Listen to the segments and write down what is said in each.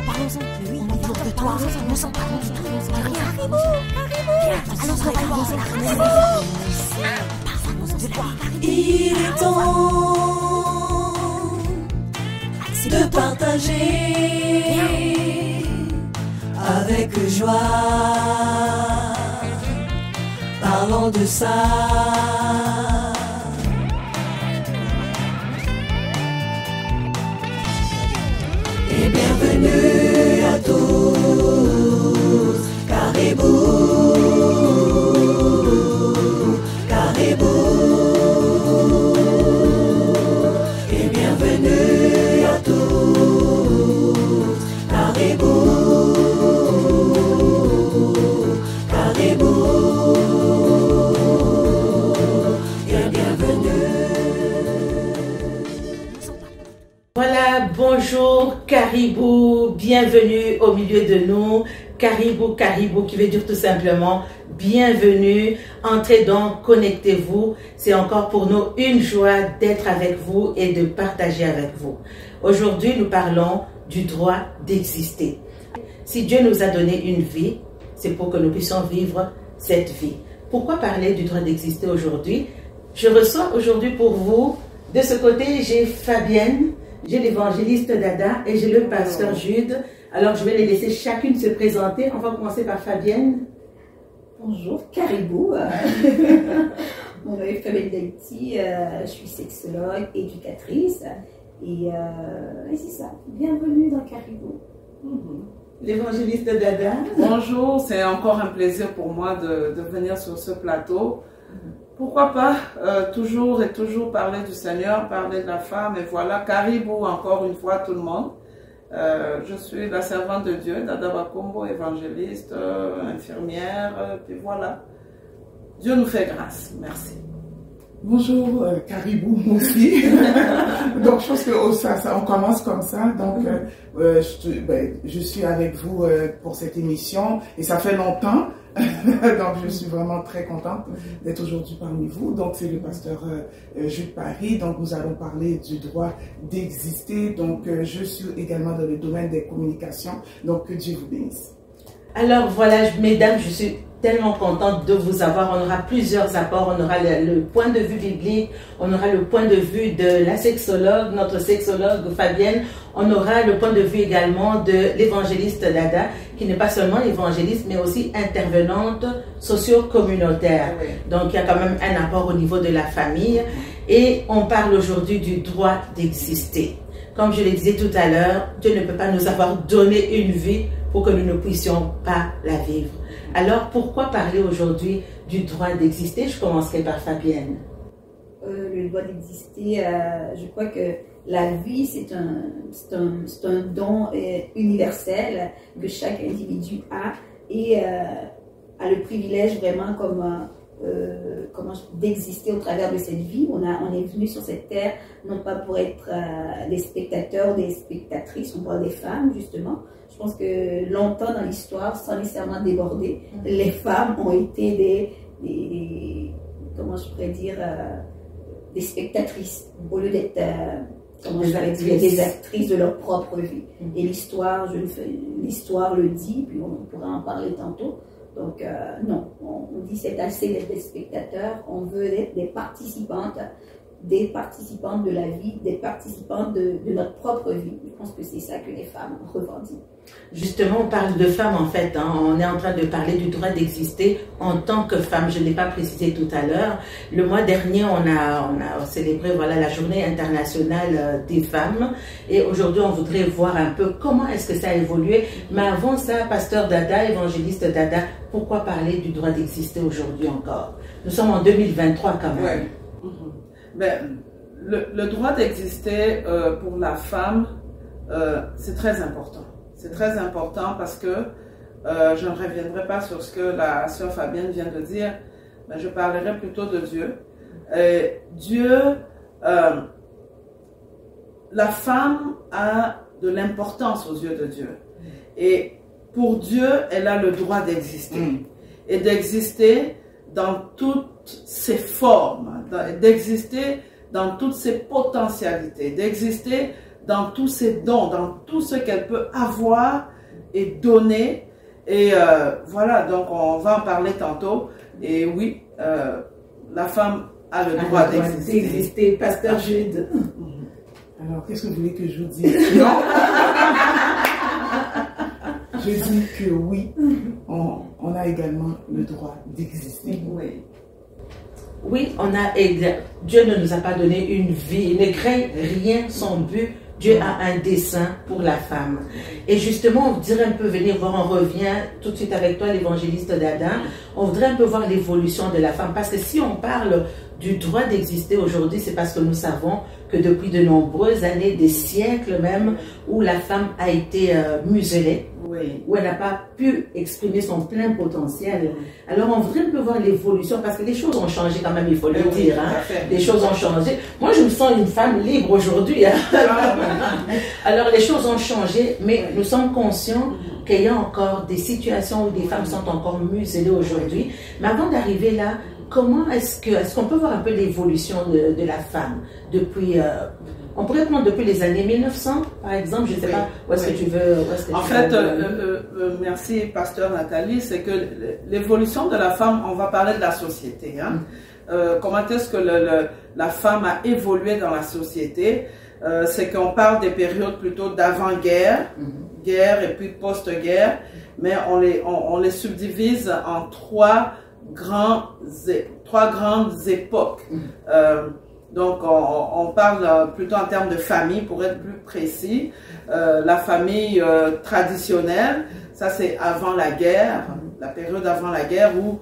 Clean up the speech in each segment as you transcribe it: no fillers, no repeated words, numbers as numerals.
parlons-en. Oui, on est autour de toi. Ne s'en parle du tout. Rien. Caribou. Allons, travaillons la Il est temps de partager avec joie. Parlons de ça. Et bienvenue à tous. Caribou, Caribou. Et bienvenue à tous. Caribou, Caribou. Et bienvenue. Voilà, bonjour Caribou, bienvenue au milieu de nous. Caribou, Caribou, qui veut dire tout simplement bienvenue. Entrez donc, connectez-vous. C'est encore pour nous une joie d'être avec vous et de partager avec vous. Aujourd'hui, nous parlons du droit d'exister. Si Dieu nous a donné une vie, c'est pour que nous puissions vivre cette vie. Pourquoi parler du droit d'exister aujourd'hui? Je reçois aujourd'hui pour vous, de ce côté, j'ai Fabienne, j'ai l'évangéliste Dada et j'ai le pasteur Jude. Alors, je vais les laisser chacune se présenter. On va commencer par Fabienne. Bonjour, Caribou. Mon nom est Fabienne d'Haïti. Je suis sexologue, éducatrice. Et c'est ça. Bienvenue dans Caribou. L'évangéliste Dada. Bonjour, c'est encore un plaisir pour moi de venir sur ce plateau. Pourquoi pas toujours et toujours parler du Seigneur, parler de la femme, et voilà, Caribou encore une fois tout le monde. Je suis la servante de Dieu, Dada Bakombo, évangéliste, infirmière, puis voilà. Dieu nous fait grâce, merci. Bonjour Caribou, moi aussi. Donc je pense que on commence comme ça. Donc je suis avec vous pour cette émission et ça fait longtemps. Donc je suis vraiment très contente d'être aujourd'hui parmi vous. Donc c'est le pasteur Jude Paris. Donc nous allons parler du droit d'exister. Donc je suis également dans le domaine des communications. Donc que Dieu vous bénisse. Alors voilà, mesdames, je suis tellement contente de vous avoir. On aura plusieurs apports. On aura le point de vue biblique, on aura le point de vue de la sexologue, notre sexologue Fabienne. On aura le point de vue également de l'évangéliste Dada, qui n'est pas seulement évangéliste, mais aussi intervenante socio-communautaire. Oui. Donc il y a quand même un apport au niveau de la famille. Et on parle aujourd'hui du droit d'exister. Comme je le disais tout à l'heure, Dieu ne peut pas nous avoir donné une vie pour que nous ne puissions pas la vivre. Alors, pourquoi parler aujourd'hui du droit d'exister? Je commencerai par Fabienne. Le droit d'exister, je crois que la vie, c'est un don universel que chaque individu a et a le privilège vraiment d'exister au travers de cette vie. On est venu sur cette terre non pas pour être des spectateurs, des spectatrices, on parle des femmes justement. Je pense que longtemps dans l'histoire, sans nécessairement déborder, les femmes ont été comment je pourrais dire, des spectatrices au lieu d'être des actrices de leur propre vie. Et l'histoire le dit, puis on pourra en parler tantôt. Donc non, on dit c'est assez d'être des spectateurs, on veut être des participantes de la vie, des participantes de notre propre vie. Je pense que c'est ça que les femmes revendiquent. Justement, on parle de femmes en fait. On est en train de parler du droit d'exister en tant que femme. Je ne l'ai pas précisé tout à l'heure. Le mois dernier, on a célébré la journée internationale des femmes. Et aujourd'hui, on voudrait voir un peu comment est-ce que ça a évolué. Mais avant ça, pasteur Dada, évangéliste Dada, pourquoi parler du droit d'exister aujourd'hui encore? Nous sommes en 2023 quand même. Ouais. Le droit d'exister pour la femme, c'est très important. C'est très important parce que je ne reviendrai pas sur ce que la sœur Fabienne vient de dire, mais je parlerai plutôt de Dieu. Dieu, la femme a de l'importance aux yeux de Dieu. Et pour Dieu, elle a le droit d'exister. Et d'exister dans toutes ses formes, d'exister dans toutes ses potentialités, d'exister dans tous ses dons, dans tout ce qu'elle peut avoir et donner. Et voilà, donc on va en parler tantôt. Et oui, la femme a le droit d'exister. Pasteur Jude. Alors, qu'est-ce que vous voulez que je vous dise? Non. Je dis que oui, on a également le droit d'exister. Oui. Oui, Dieu ne nous a pas donné une vie. Il ne crée rien sans but. Dieu a un dessein pour la femme. Et justement, on voudrait un peu venir voir, on revient tout de suite avec toi, l'évangéliste d'Adam, on voudrait un peu voir l'évolution de la femme. Parce que si on parle du droit d'exister aujourd'hui, c'est parce que nous savons que depuis de nombreuses années, des siècles même, où la femme a été muselée, oui, où elle n'a pas pu exprimer son plein potentiel. Alors on voudrait un peu voir l'évolution, parce que les choses ont changé quand même, il faut le dire. Hein. Les choses ont changé. Moi, je me sens une femme libre aujourd'hui. Hein. Alors les choses ont changé, mais nous sommes conscients qu'il y a encore des situations où des femmes sont encore muselées aujourd'hui. Mais avant d'arriver là, comment est-ce qu'on peut voir un peu l'évolution de la femme depuis, on pourrait prendre depuis les années 1900, par exemple, je ne sais pas où est-ce que tu veux. En fait, merci Pasteur Nathalie, c'est que l'évolution de la femme, on va parler de la société. Hein. Comment est-ce que la femme a évolué dans la société? C'est qu'on parle des périodes plutôt d'avant-guerre, guerre et puis post-guerre, mais on les subdivise en trois grandes époques. Donc, on parle plutôt en termes de famille, pour être plus précis. La famille traditionnelle, ça c'est avant la guerre, la période avant la guerre où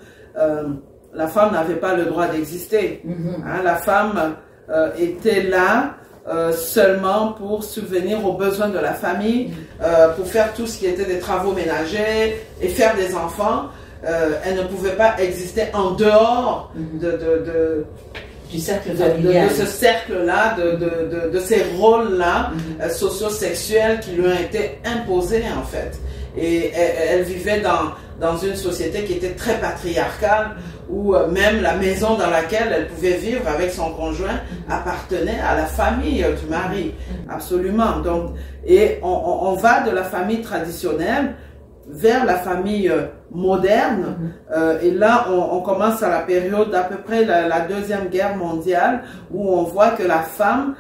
la femme n'avait pas le droit d'exister. Hein, la femme était là seulement pour subvenir aux besoins de la famille, pour faire tout ce qui était des travaux ménagers et faire des enfants. Elle ne pouvait pas exister en dehors du cercle familial, de ce cercle-là, de ces rôles-là socio-sexuels qui lui ont été imposés en fait. Et elle vivait dans une société qui était très patriarcale, où même la maison dans laquelle elle pouvait vivre avec son conjoint appartenait à la famille du mari. Absolument. Donc, et on va de la famille traditionnelle vers la famille moderne, et là on commence à la période d'à peu près la Deuxième Guerre mondiale, où on voit que la femme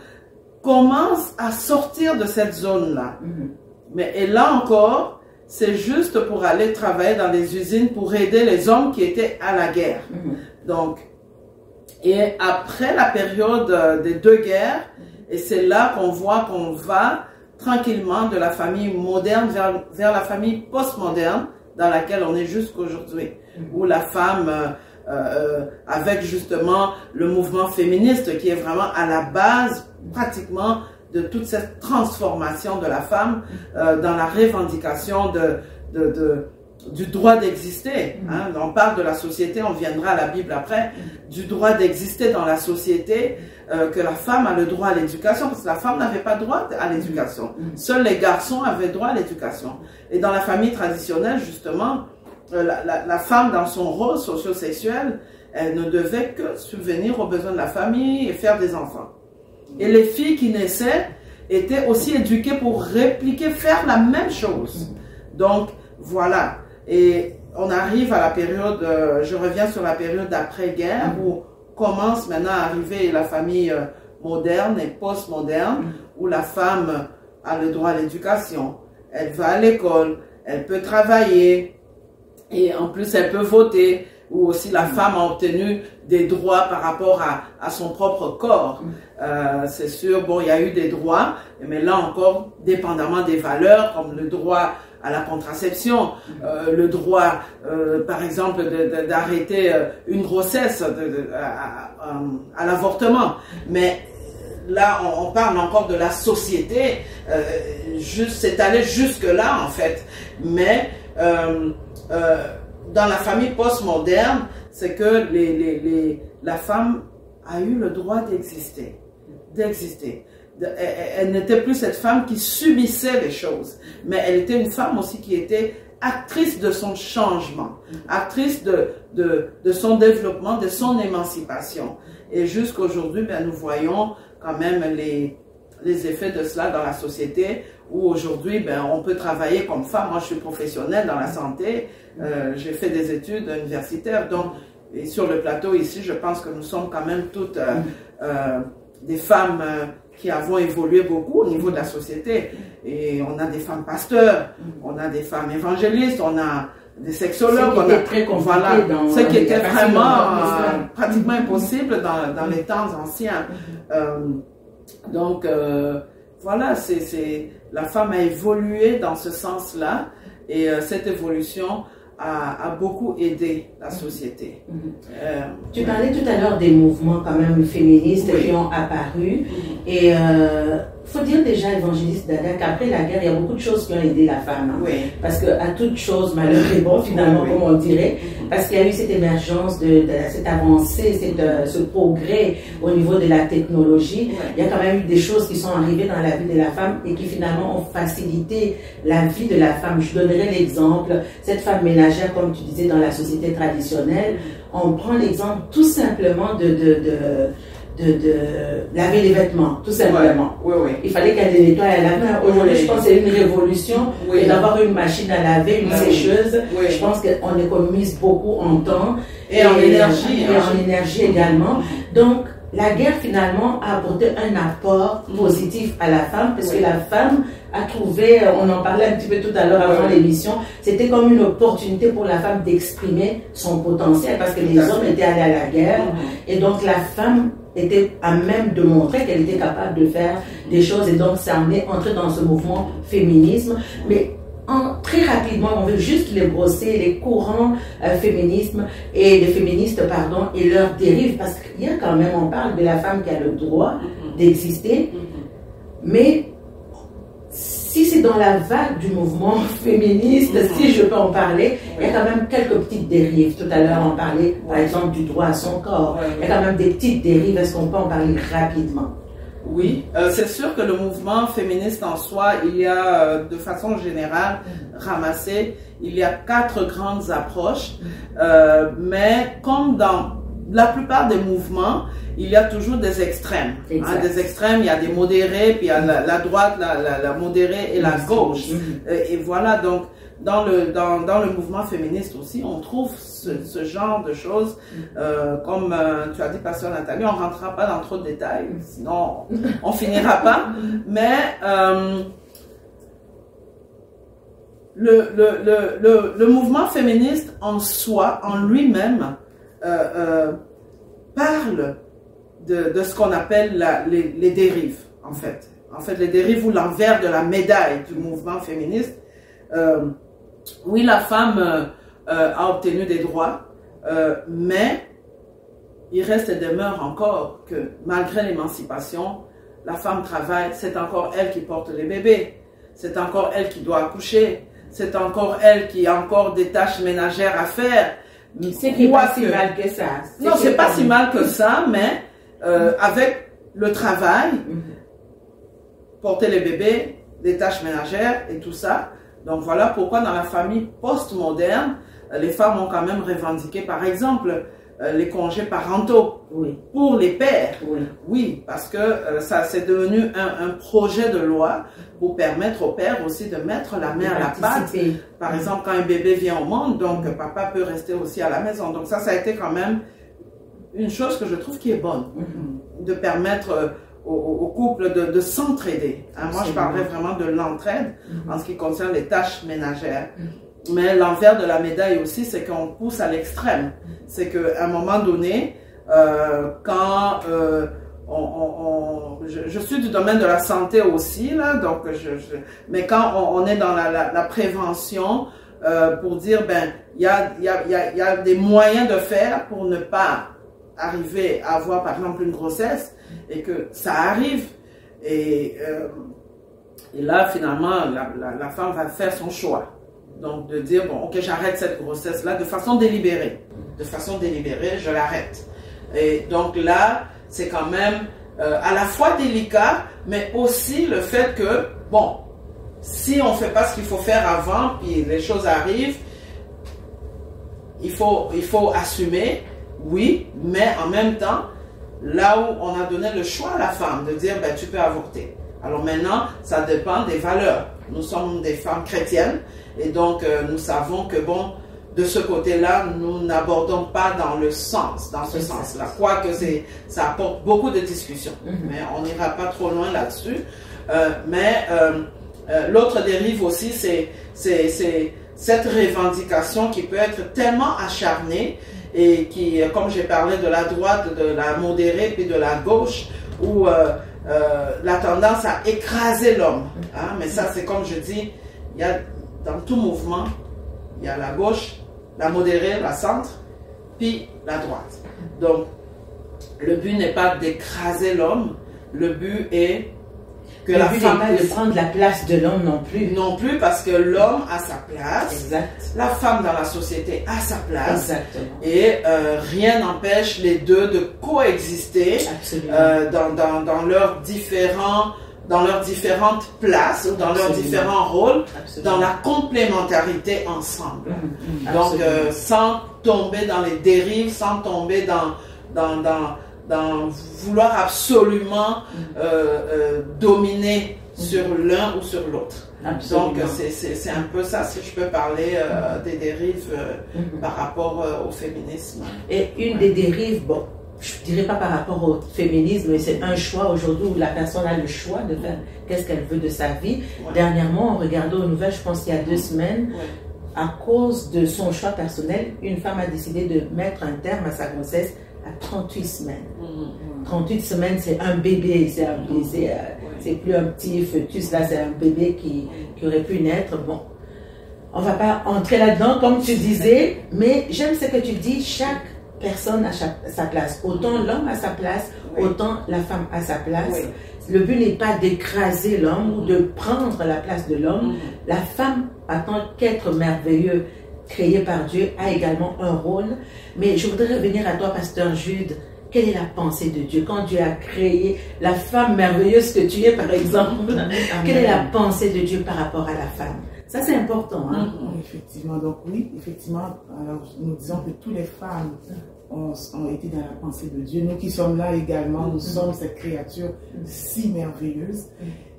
commence à sortir de cette zone-là. Et là encore, c'est juste pour aller travailler dans les usines pour aider les hommes qui étaient à la guerre. Donc, et après la période des deux guerres, et c'est là qu'on voit qu'on va tranquillement de la famille moderne vers la famille postmoderne dans laquelle on est jusqu'aujourd'hui, où la femme, avec justement le mouvement féministe qui est vraiment à la base pratiquement de toute cette transformation de la femme dans la revendication du droit d'exister. Hein. On parle de la société, on viendra à la Bible après, du droit d'exister dans la société, que la femme a le droit à l'éducation, parce que la femme n'avait pas droit à l'éducation. Seuls les garçons avaient droit à l'éducation. Et dans la famille traditionnelle, justement, la femme, dans son rôle socio-sexuel, elle ne devait que subvenir aux besoins de la famille et faire des enfants. Et les filles qui naissaient étaient aussi éduquées pour répliquer, faire la même chose. Donc, voilà. Et on arrive à la période, je reviens sur la période d'après-guerre, où commence maintenant à arriver la famille moderne et post-moderne, où la femme a le droit à l'éducation, elle va à l'école, elle peut travailler, et en plus elle peut voter, où aussi la femme a obtenu des droits par rapport à son propre corps. C'est sûr, bon, il y a eu des droits, mais là encore, dépendamment des valeurs, comme le droit à la contraception, le droit, par exemple, d'arrêter une grossesse, à l'avortement. Mais là, on parle encore de la société, c'est allé jusque-là, en fait. Mais dans la famille postmoderne, c'est que la femme a eu le droit d'exister. Elle n'était plus cette femme qui subissait les choses, mais elle était une femme aussi qui était actrice de son changement, actrice de son développement, de son émancipation. Et jusqu'aujourd'hui, nous voyons quand même les effets de cela dans la société, où aujourd'hui, ben, on peut travailler comme femme. Moi, je suis professionnelle dans la santé, j'ai fait des études universitaires, donc, et sur le plateau ici, je pense que nous sommes quand même toutes des femmes qui avons évolué beaucoup au niveau de la société. Et on a des femmes pasteurs, on a des femmes évangélistes, on a des sexologues, ce qui était vraiment pratiquement impossible dans les temps anciens. Donc, voilà, la femme a évolué dans ce sens-là, et cette évolution a beaucoup aidé la société. Tu parlais tout à l'heure des mouvements quand même féministes qui ont apparu, et faut dire déjà, évangéliste Dada, qu'après la guerre, il y a beaucoup de choses qui ont aidé la femme. Hein. Parce qu'à toute chose, malheur est bon, finalement, comme on dirait. Parce qu'il y a eu cette émergence, cette avancée, ce progrès au niveau de la technologie. Il y a quand même eu des choses qui sont arrivées dans la vie de la femme et qui finalement ont facilité la vie de la femme. Je donnerai l'exemple, cette femme ménagère, comme tu disais, dans la société traditionnelle. On prend l'exemple tout simplement de laver les vêtements, tout simplement. Il fallait qu'elle les nettoie à la main. Aujourd'hui, je pense que c'est une révolution d'avoir une machine à laver, une sécheuse. Je pense qu'on économise beaucoup en temps et en énergie. Et en énergie également. Donc, la guerre finalement a apporté un apport positif à la femme, parce que la femme a trouvé, on en parlait un petit peu tout à l'heure avant l'émission, c'était comme une opportunité pour la femme d'exprimer son potentiel, parce que les hommes étaient allés à la guerre, et donc la femme était à même de montrer qu'elle était capable de faire des choses, et donc ça en est entré dans ce mouvement féminisme. Mais très rapidement, on veut juste les brosser, les courants féminisme et les féministes, pardon, et leurs dérives, parce qu'il y a quand même, on parle de la femme qui a le droit d'exister, mais si c'est dans la vague du mouvement féministe, si je peux en parler, il y a quand même quelques petites dérives. Tout à l'heure, on parlait, par exemple, du droit à son corps. Il y a quand même des petites dérives. Est-ce qu'on peut en parler rapidement? Oui, c'est sûr que le mouvement féministe en soi, il y a de façon générale ramassé, il y a 4 grandes approches, mais comme dans la plupart des mouvements, il y a toujours des extrêmes. Hein, des extrêmes, il y a des modérés, puis il y a la droite, la modérée et la gauche. Et voilà, donc dans le mouvement féministe aussi, on trouve ce genre de choses. Comme tu as dit, Pasteur Nathalie, on ne rentrera pas dans trop de détails, sinon on finira pas. Mais le mouvement féministe en soi, en lui-même, parle de ce qu'on appelle les dérives, en fait. En fait, les dérives ou l'envers de la médaille du mouvement féministe. Oui, la femme a obtenu des droits, mais il reste et demeure encore que malgré l'émancipation, la femme travaille, c'est encore elle qui porte les bébés, c'est encore elle qui doit accoucher, c'est encore elle qui a encore des tâches ménagères à faire. C'est qui n'est pas si mal que ça. Non, c'est pas si mal que ça, mais avec le travail, porter les bébés, des tâches ménagères et tout ça. Donc voilà pourquoi dans la famille post-moderne, les femmes ont quand même revendiqué, par exemple, les congés parentaux pour les pères. Oui, parce que ça c'est devenu un projet de loi pour permettre aux pères aussi de mettre la main à la pâte. Par exemple, quand un bébé vient au monde, donc papa peut rester aussi à la maison. Donc ça a été quand même une chose que je trouve qui est bonne, de permettre au couple de s'entraider. Hein, moi, je parlerais vraiment de l'entraide en ce qui concerne les tâches ménagères. Mais l'envers de la médaille aussi, c'est qu'on pousse à l'extrême. C'est qu'à un moment donné, quand je suis du domaine de la santé aussi, là, donc mais quand on est dans la prévention, pour dire, ben, il y a des moyens de faire pour ne pas arriver à avoir, par exemple, une grossesse, et que ça arrive. Et là, finalement, la femme va faire son choix. Donc, de dire, bon, ok, j'arrête cette grossesse-là de façon délibérée. De façon délibérée, je l'arrête. Et donc là, c'est quand même à la fois délicat, mais aussi le fait que, bon, si on ne fait pas ce qu'il faut faire avant, puis les choses arrivent, il faut assumer, oui, mais en même temps, là où on a donné le choix à la femme de dire, ben, tu peux avorter. Alors maintenant, ça dépend des valeurs. Nous sommes des femmes chrétiennes et donc nous savons que bon, de ce côté-là, nous n'abordons pas dans ce sens-là. Quoique ça apporte beaucoup de discussions, mais on n'ira pas trop loin là-dessus. L'autre dérive aussi, c'est cette revendication qui peut être tellement acharnée et qui, comme j'ai parlé de la droite, de la modérée, puis de la gauche, où la tendance à écraser l'homme. Hein? Mais ça, c'est comme je dis, il y a, dans tout mouvement, il y a la gauche, la modérée, la centre, puis la droite. Donc, le but n'est pas d'écraser l'homme, le but est que la femme n'est pas de prendre la place de l'homme non plus. Non plus, parce que l'homme a sa place, exact. La femme dans la société a sa place, exactement. Et rien n'empêche les deux de coexister dans leurs différentes places, dans leurs différents rôles, dans la complémentarité ensemble. Donc, sans tomber dans les dérives, sans tomber dans vouloir absolument dominer sur l'un ou sur l'autre. Donc, c'est un peu ça, si je peux parler des dérives par rapport au féminisme. Et une des dérives, bon, je ne dirais pas par rapport au féminisme, mais c'est un choix aujourd'hui où la personne a le choix de faire qu'est-ce qu'elle veut de sa vie. Ouais. Dernièrement, on regardait aux nouvelles, je pense il y a 2 semaines, à cause de son choix personnel, une femme a décidé de mettre un terme à sa grossesse à 38 semaines. 38 semaines, c'est un bébé, c'est plus un petit fœtus, là c'est un bébé qui aurait pu naître. Bon, on ne va pas entrer là-dedans comme tu disais, mais j'aime ce que tu dis, chaque personne a sa place. Autant l'homme a sa place, autant la femme a sa place. Le but n'est pas d'écraser l'homme ou de prendre la place de l'homme. La femme, en tant qu'être merveilleux, créé par Dieu, a également un rôle. Mais je voudrais revenir à toi, pasteur Jude. Quelle est la pensée de Dieu quand Dieu a créé la femme merveilleuse que tu es, par exemple? Quelle est la pensée de Dieu par rapport à la femme? Ça, c'est important. Hein? Effectivement. Donc oui, effectivement, alors, nous disons que toutes les femmes ont été dans la pensée de Dieu. Nous qui sommes là également, nous sommes cette créature si merveilleuse.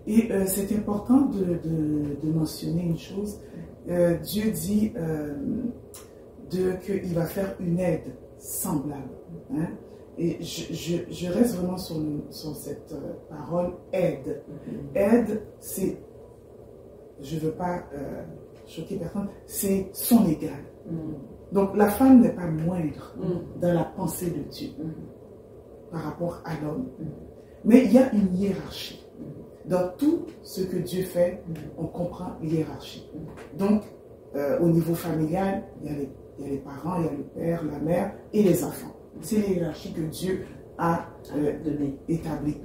Et c'est important de mentionner une chose. Dieu dit qu'il va faire une aide semblable. Hein? Et je reste vraiment sur cette parole aide. Aide, c'est, je ne veux pas choquer personne, c'est son égal. Donc la femme n'est pas moindre dans la pensée de Dieu par rapport à l'homme. Mais il y a une hiérarchie. Dans tout ce que Dieu fait, on comprend l'hiérarchie. Donc, au niveau familial, il y a les parents, il y a le père, la mère et les enfants. C'est l'hiérarchie que Dieu a établie.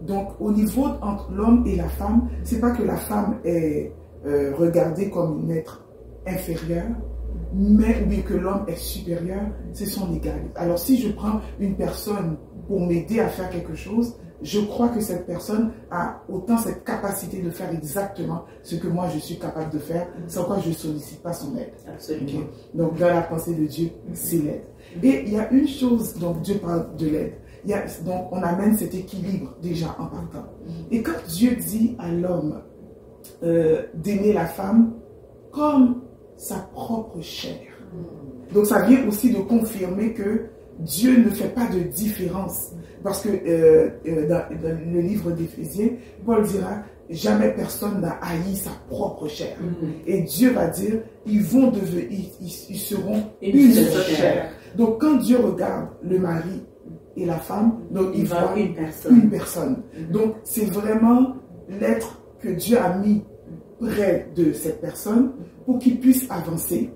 Donc, au niveau entre l'homme et la femme, c'est pas que la femme est regardée comme une être inférieure, mais bien que l'homme est supérieur, c'est son égal. Alors, si je prends une personne pour m'aider à faire quelque chose, je crois que cette personne a autant cette capacité de faire exactement ce que moi je suis capable de faire, sans quoi je ne sollicite pas son aide. Absolument. Okay. Donc dans la pensée de Dieu, c'est l'aide. Et il y a une chose, donc Dieu parle de l'aide. Donc on amène cet équilibre déjà en partant. Et quand Dieu dit à l'homme d'aimer la femme comme sa propre chair, donc ça vient aussi de confirmer que Dieu ne fait pas de différence. Parce que dans le livre d'Éphésiens, Paul dira, jamais personne n'a haï sa propre chair. Et Dieu va dire, ils seront une seule chair. Donc quand Dieu regarde le mari et la femme, donc il voit une personne. Donc c'est vraiment l'être que Dieu a mis près de cette personne pour qu'il puisse avancer,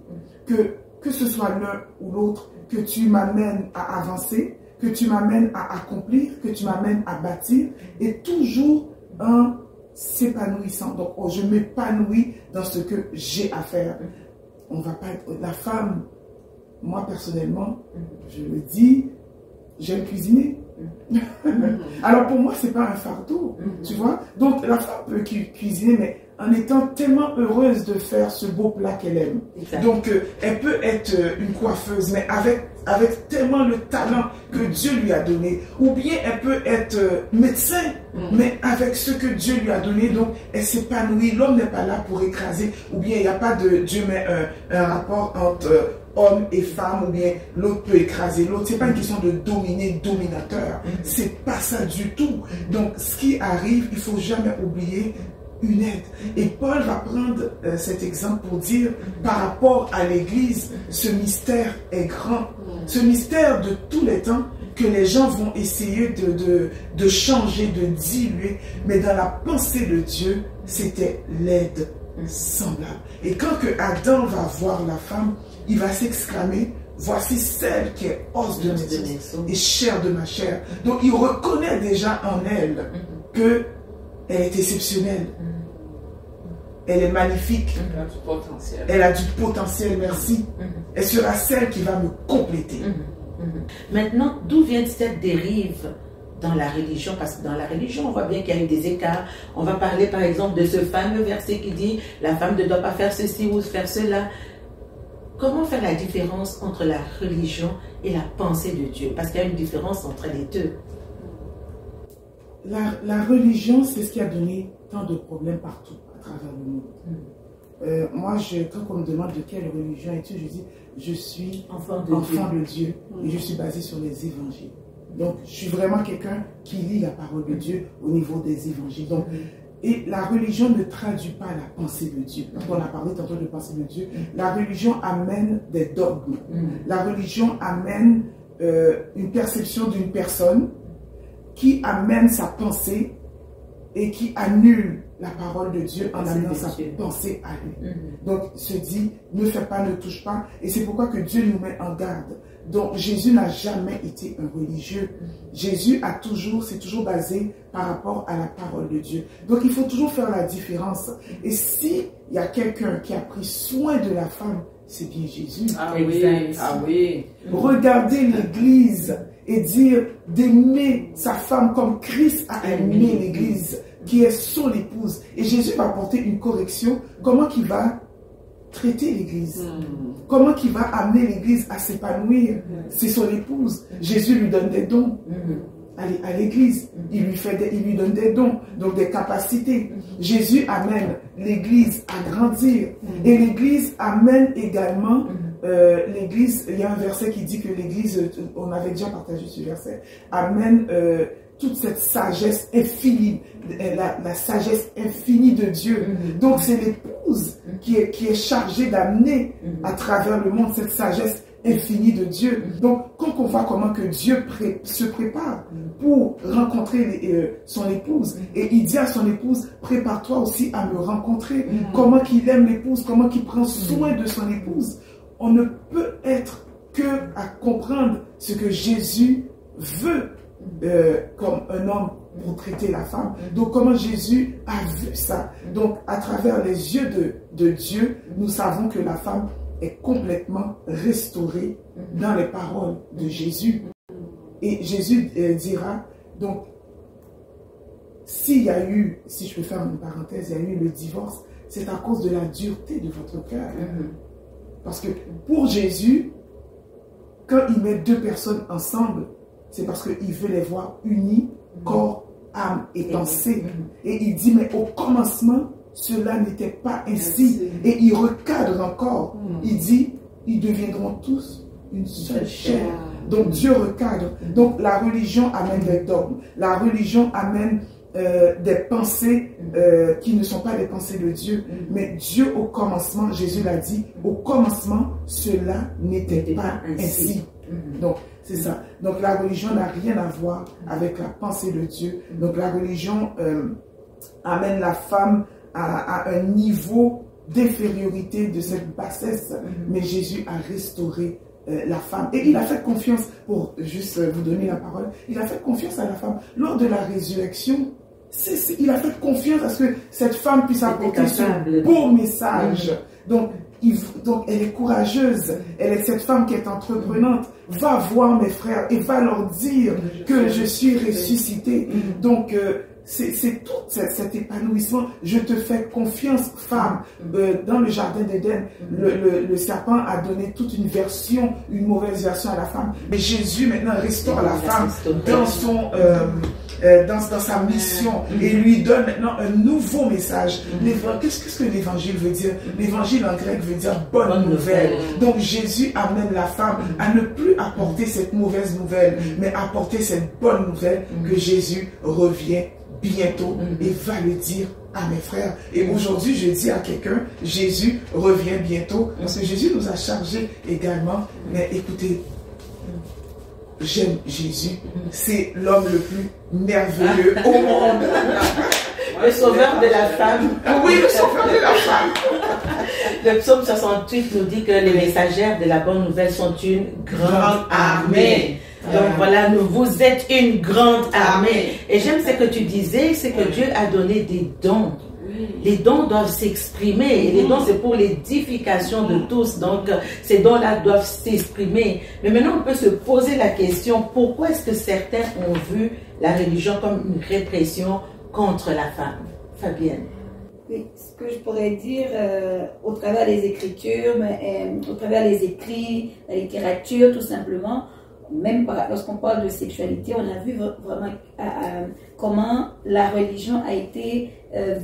que ce soit l'un ou l'autre, que tu m'amènes à avancer, que tu m'amènes à accomplir, que tu m'amènes à bâtir, et toujours en s'épanouissant. Donc, je m'épanouis dans ce que j'ai à faire. On va pas être... La femme, moi personnellement, je le dis, j'aime cuisiner. Alors pour moi, c'est pas un fardeau, tu vois. Donc la femme peut cuisiner, mais en étant tellement heureuse de faire ce beau plat qu'elle aime. Exact. Donc, elle peut être une coiffeuse, mais avec tellement le talent que Dieu lui a donné. Ou bien elle peut être médecin, mais avec ce que Dieu lui a donné, donc elle s'épanouit. L'homme n'est pas là pour écraser, ou bien il n'y a pas de Dieu met un rapport entre homme et femme, ou bien l'autre peut écraser l'autre. C'est pas une question de dominer, dominateur. C'est pas ça du tout. Donc, ce qui arrive, il faut jamais oublier une aide. Et Paul va prendre cet exemple pour dire, par rapport à l'Église, ce mystère est grand. Ce mystère de tous les temps que les gens vont essayer de changer, de diluer. Mais dans la pensée de Dieu, c'était l'aide semblable. Et quand que Adam va voir la femme, il va s'exclamer, voici celle qui est os de mes os et chair de ma chair. Donc il reconnaît déjà en elle que elle est exceptionnelle. Elle est magnifique. Elle a du potentiel. Elle a du potentiel, merci. Elle sera celle qui va me compléter. Maintenant, d'où vient cette dérive dans la religion? Parce que dans la religion, on voit bien qu'il y a eu des écarts. On va parler par exemple de ce fameux verset qui dit « La femme ne doit pas faire ceci ou faire cela ». Comment faire la différence entre la religion et la pensée de Dieu? Parce qu'il y a une différence entre les deux. La religion, c'est ce qui a donné tant de problèmes partout à travers le monde. Moi, quand on me demande de quelle religion es-tu, je dis, je suis enfant de Dieu et je suis basé sur les évangiles. Donc, je suis vraiment quelqu'un qui lit la parole de Dieu au niveau des évangiles. Donc, et la religion ne traduit pas la pensée de Dieu. Donc, on a parlé tantôt de pensée de Dieu. La religion amène des dogmes. La religion amène une perception d'une personne qui amène sa pensée et qui annule la parole de Dieu en amenant sa pensée à lui. Donc, se dit, ne fais pas, ne touche pas. Et c'est pourquoi que Dieu nous met en garde. Donc, Jésus n'a jamais été un religieux. Jésus c'est toujours basé par rapport à la parole de Dieu. Donc, il faut toujours faire la différence. Et si il y a quelqu'un qui a pris soin de la femme, c'est bien Jésus. Ah oui, ah oui. Regardez l'Église et dire d'aimer sa femme comme Christ a aimé l'Église, qui est son épouse. Et Jésus va apporter une correction. Comment qu'il va traiter l'Église? Comment qu'il va amener l'Église à s'épanouir? C'est son épouse. Jésus lui donne des dons à l'Église. Il lui donne des dons, donc des capacités. Jésus amène l'Église à grandir. Et l'Église amène également l'Église, il y a un verset qui dit que l'Église, on avait déjà partagé ce verset, amène toute cette sagesse infinie, la sagesse infinie de Dieu. Donc c'est l'épouse qui est chargée d'amener à travers le monde cette sagesse infinie de Dieu. Donc quand on voit comment que Dieu se prépare pour rencontrer son épouse, et il dit à son épouse, prépare-toi aussi à me rencontrer. Comment qu'il aime l'épouse, comment qu'il prend soin de son épouse. On ne peut être que à comprendre ce que Jésus veut comme un homme pour traiter la femme. Donc comment Jésus a vu ça. Donc à travers les yeux de Dieu, nous savons que la femme est complètement restaurée dans les paroles de Jésus. Et Jésus dira, donc, s'il y a eu, si je peux faire une parenthèse, il y a eu le divorce, c'est à cause de la dureté de votre cœur. Parce que pour Jésus, quand il met deux personnes ensemble, c'est parce qu'il veut les voir unis, corps, âme et pensée. Et il dit, mais au commencement, cela n'était pas ainsi. Et il recadre encore. Il dit, ils deviendront tous une seule chair. Donc Dieu recadre. Donc la religion amène des dogmes. La religion amène des pensées qui ne sont pas des pensées de Dieu. Mais Dieu au commencement, Jésus l'a dit, au commencement, cela n'était pas ainsi. Donc c'est ça. Donc la religion n'a rien à voir avec la pensée de Dieu. Donc la religion amène la femme à un niveau d'infériorité de cette bassesse. Mais Jésus a restauré la femme. Et il a fait confiance, pour juste vous donner la parole, il a fait confiance à la femme. Lors de la résurrection, il a fait confiance à ce que cette femme puisse apporter ce beau message. Donc elle est courageuse. Elle est cette femme qui est entreprenante. Va voir mes frères et va leur dire que je suis ressuscité. Donc c'est tout cet épanouissement. Je te fais confiance, femme. Dans le jardin d'Éden, le serpent a donné toute une version, une mauvaise version à la femme. Mais Jésus maintenant restaure la femme dans son dans sa mission et lui donne maintenant un nouveau message. Qu'est-ce que l'évangile veut dire? L'évangile en grec veut dire bonne nouvelle. Donc Jésus amène la femme à ne plus apporter cette mauvaise nouvelle, mais apporter cette bonne nouvelle que Jésus revient bientôt et va le dire à mes frères. Et aujourd'hui, je dis à quelqu'un, Jésus revient bientôt, parce que Jésus nous a chargés également. Mais écoutez, j'aime Jésus, c'est l'homme le plus merveilleux au monde. Le sauveur de la femme. Oui, le sauveur de la femme. Le psaume 68 nous dit que les messagères de la bonne nouvelle sont une grande armée. Donc voilà, vous êtes une grande armée. Et j'aime ce que tu disais, c'est que Dieu a donné des dons. Les dons doivent s'exprimer. Et les dons, c'est pour l'édification de tous. Donc, ces dons-là doivent s'exprimer. Mais maintenant, on peut se poser la question, pourquoi est-ce que certains ont vu la religion comme une répression contre la femme? Fabienne. Oui, ce que je pourrais dire au travers des Écritures, au travers des écrits, la littérature, tout simplement, même lorsqu'on parle de sexualité, on a vu vraiment comment la religion a été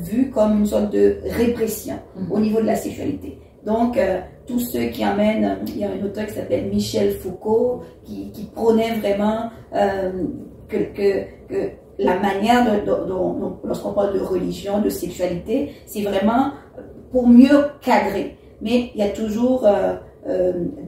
vue comme une sorte de répression au niveau de la sexualité. Donc, tous ceux qui amènent, il y a un auteur qui s'appelle Michel Foucault, qui prônait vraiment que la manière dont lorsqu'on parle de religion, de sexualité, c'est vraiment pour mieux cadrer. Mais il y a toujours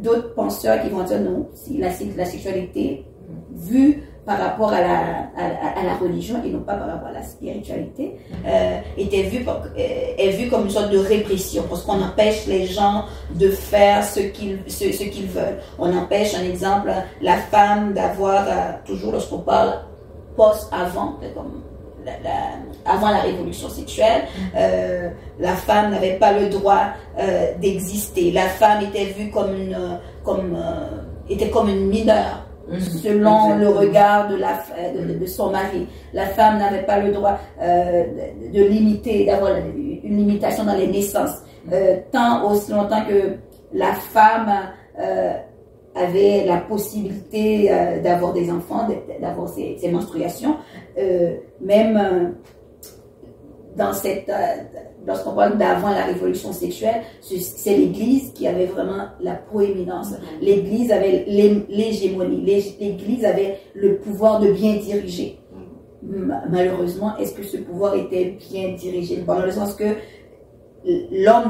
d'autres penseurs qui vont dire non, si la sexualité vue par rapport à la religion et non pas par rapport à la spiritualité est vue comme une sorte de répression, parce qu'on empêche les gens de faire ce qu'ils veulent. On empêche, un exemple, la femme d'avoir, toujours lorsqu'on parle post-avant, comme avant la révolution sexuelle, la femme n'avait pas le droit d'exister. La femme était vue comme une mineure selon le regard de son mari. La femme n'avait pas le droit de limiter, d'avoir une limitation dans les naissances. Tant aussi longtemps que la femme avait la possibilité d'avoir des enfants, d'avoir ses menstruations, même dans lorsqu'on parle d'avant la révolution sexuelle, c'est l'Église qui avait vraiment la proéminence. L'Église avait l'hégémonie. L'Église avait le pouvoir de bien diriger. Malheureusement, est-ce que ce pouvoir était bien dirigé? Dans le sens que l'homme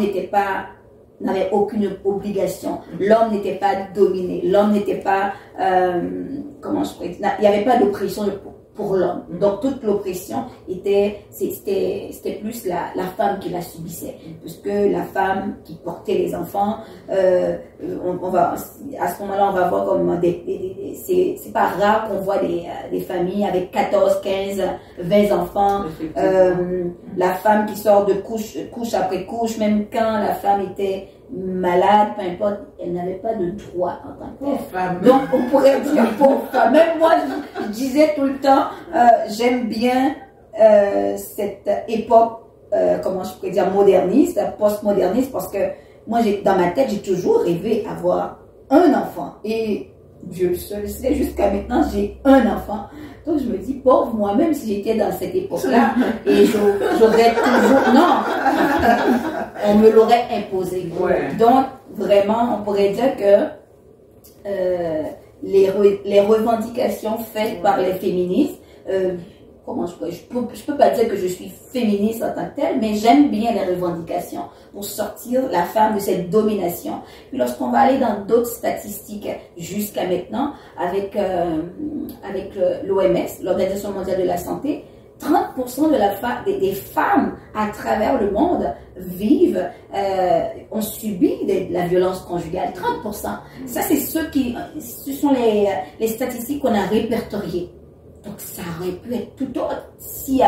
n'avait aucune obligation. L'homme n'était pas dominé. L'homme n'était pas, comment je pourrais dire, il n'y avait pas d'oppression pour l'homme. Donc toute l'oppression c'était plus la femme qui la subissait, puisque la femme qui portait les enfants, à ce moment-là on va voir comme c'est pas rare qu'on voit des familles avec 14, 15, 20 enfants, la femme qui sort de couche après couche, même quand la femme était malade, peu importe, elle n'avait pas de droit en tant que femme. Donc on pourrait dire pauvre femme. Même moi je disais tout le temps, j'aime bien cette époque, comment je pourrais dire, moderniste, post-moderniste, parce que moi dans ma tête j'ai toujours rêvé avoir un enfant, et Dieu seul sait, jusqu'à maintenant j'ai un enfant. Donc je me dis, pauvre moi-même, si j'étais dans cette époque-là, et j'aurais toujours... Non, on me l'aurait imposé. Ouais. Donc, vraiment, on pourrait dire que les revendications faites par les féministes, je peux pas dire que je suis féministe en tant que telle, mais j'aime bien les revendications pour sortir la femme de cette domination. Puis lorsqu'on va aller dans d'autres statistiques jusqu'à maintenant, avec l'OMS, l'Organisation mondiale de la santé, 30% des femmes à travers le monde ont subi de la violence conjugale. 30%. Ça, ce sont les statistiques qu'on a répertoriées. Donc ça aurait pu être tout autre si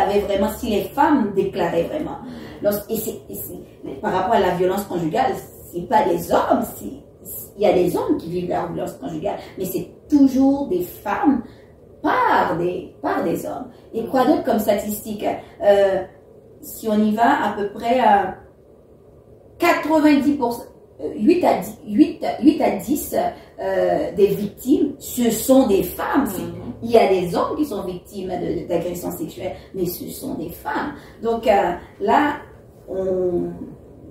les femmes déclaraient vraiment. Par rapport à la violence conjugale, c'est pas les hommes, il y a des hommes qui vivent la violence conjugale, mais c'est toujours des femmes par des hommes. Et quoi d'autre comme statistique? Si on y va, à peu près 90%, 8 à 10 des victimes, ce sont des femmes. Il y a des hommes qui sont victimes d'agressions sexuelles, mais ce sont des femmes. Donc là,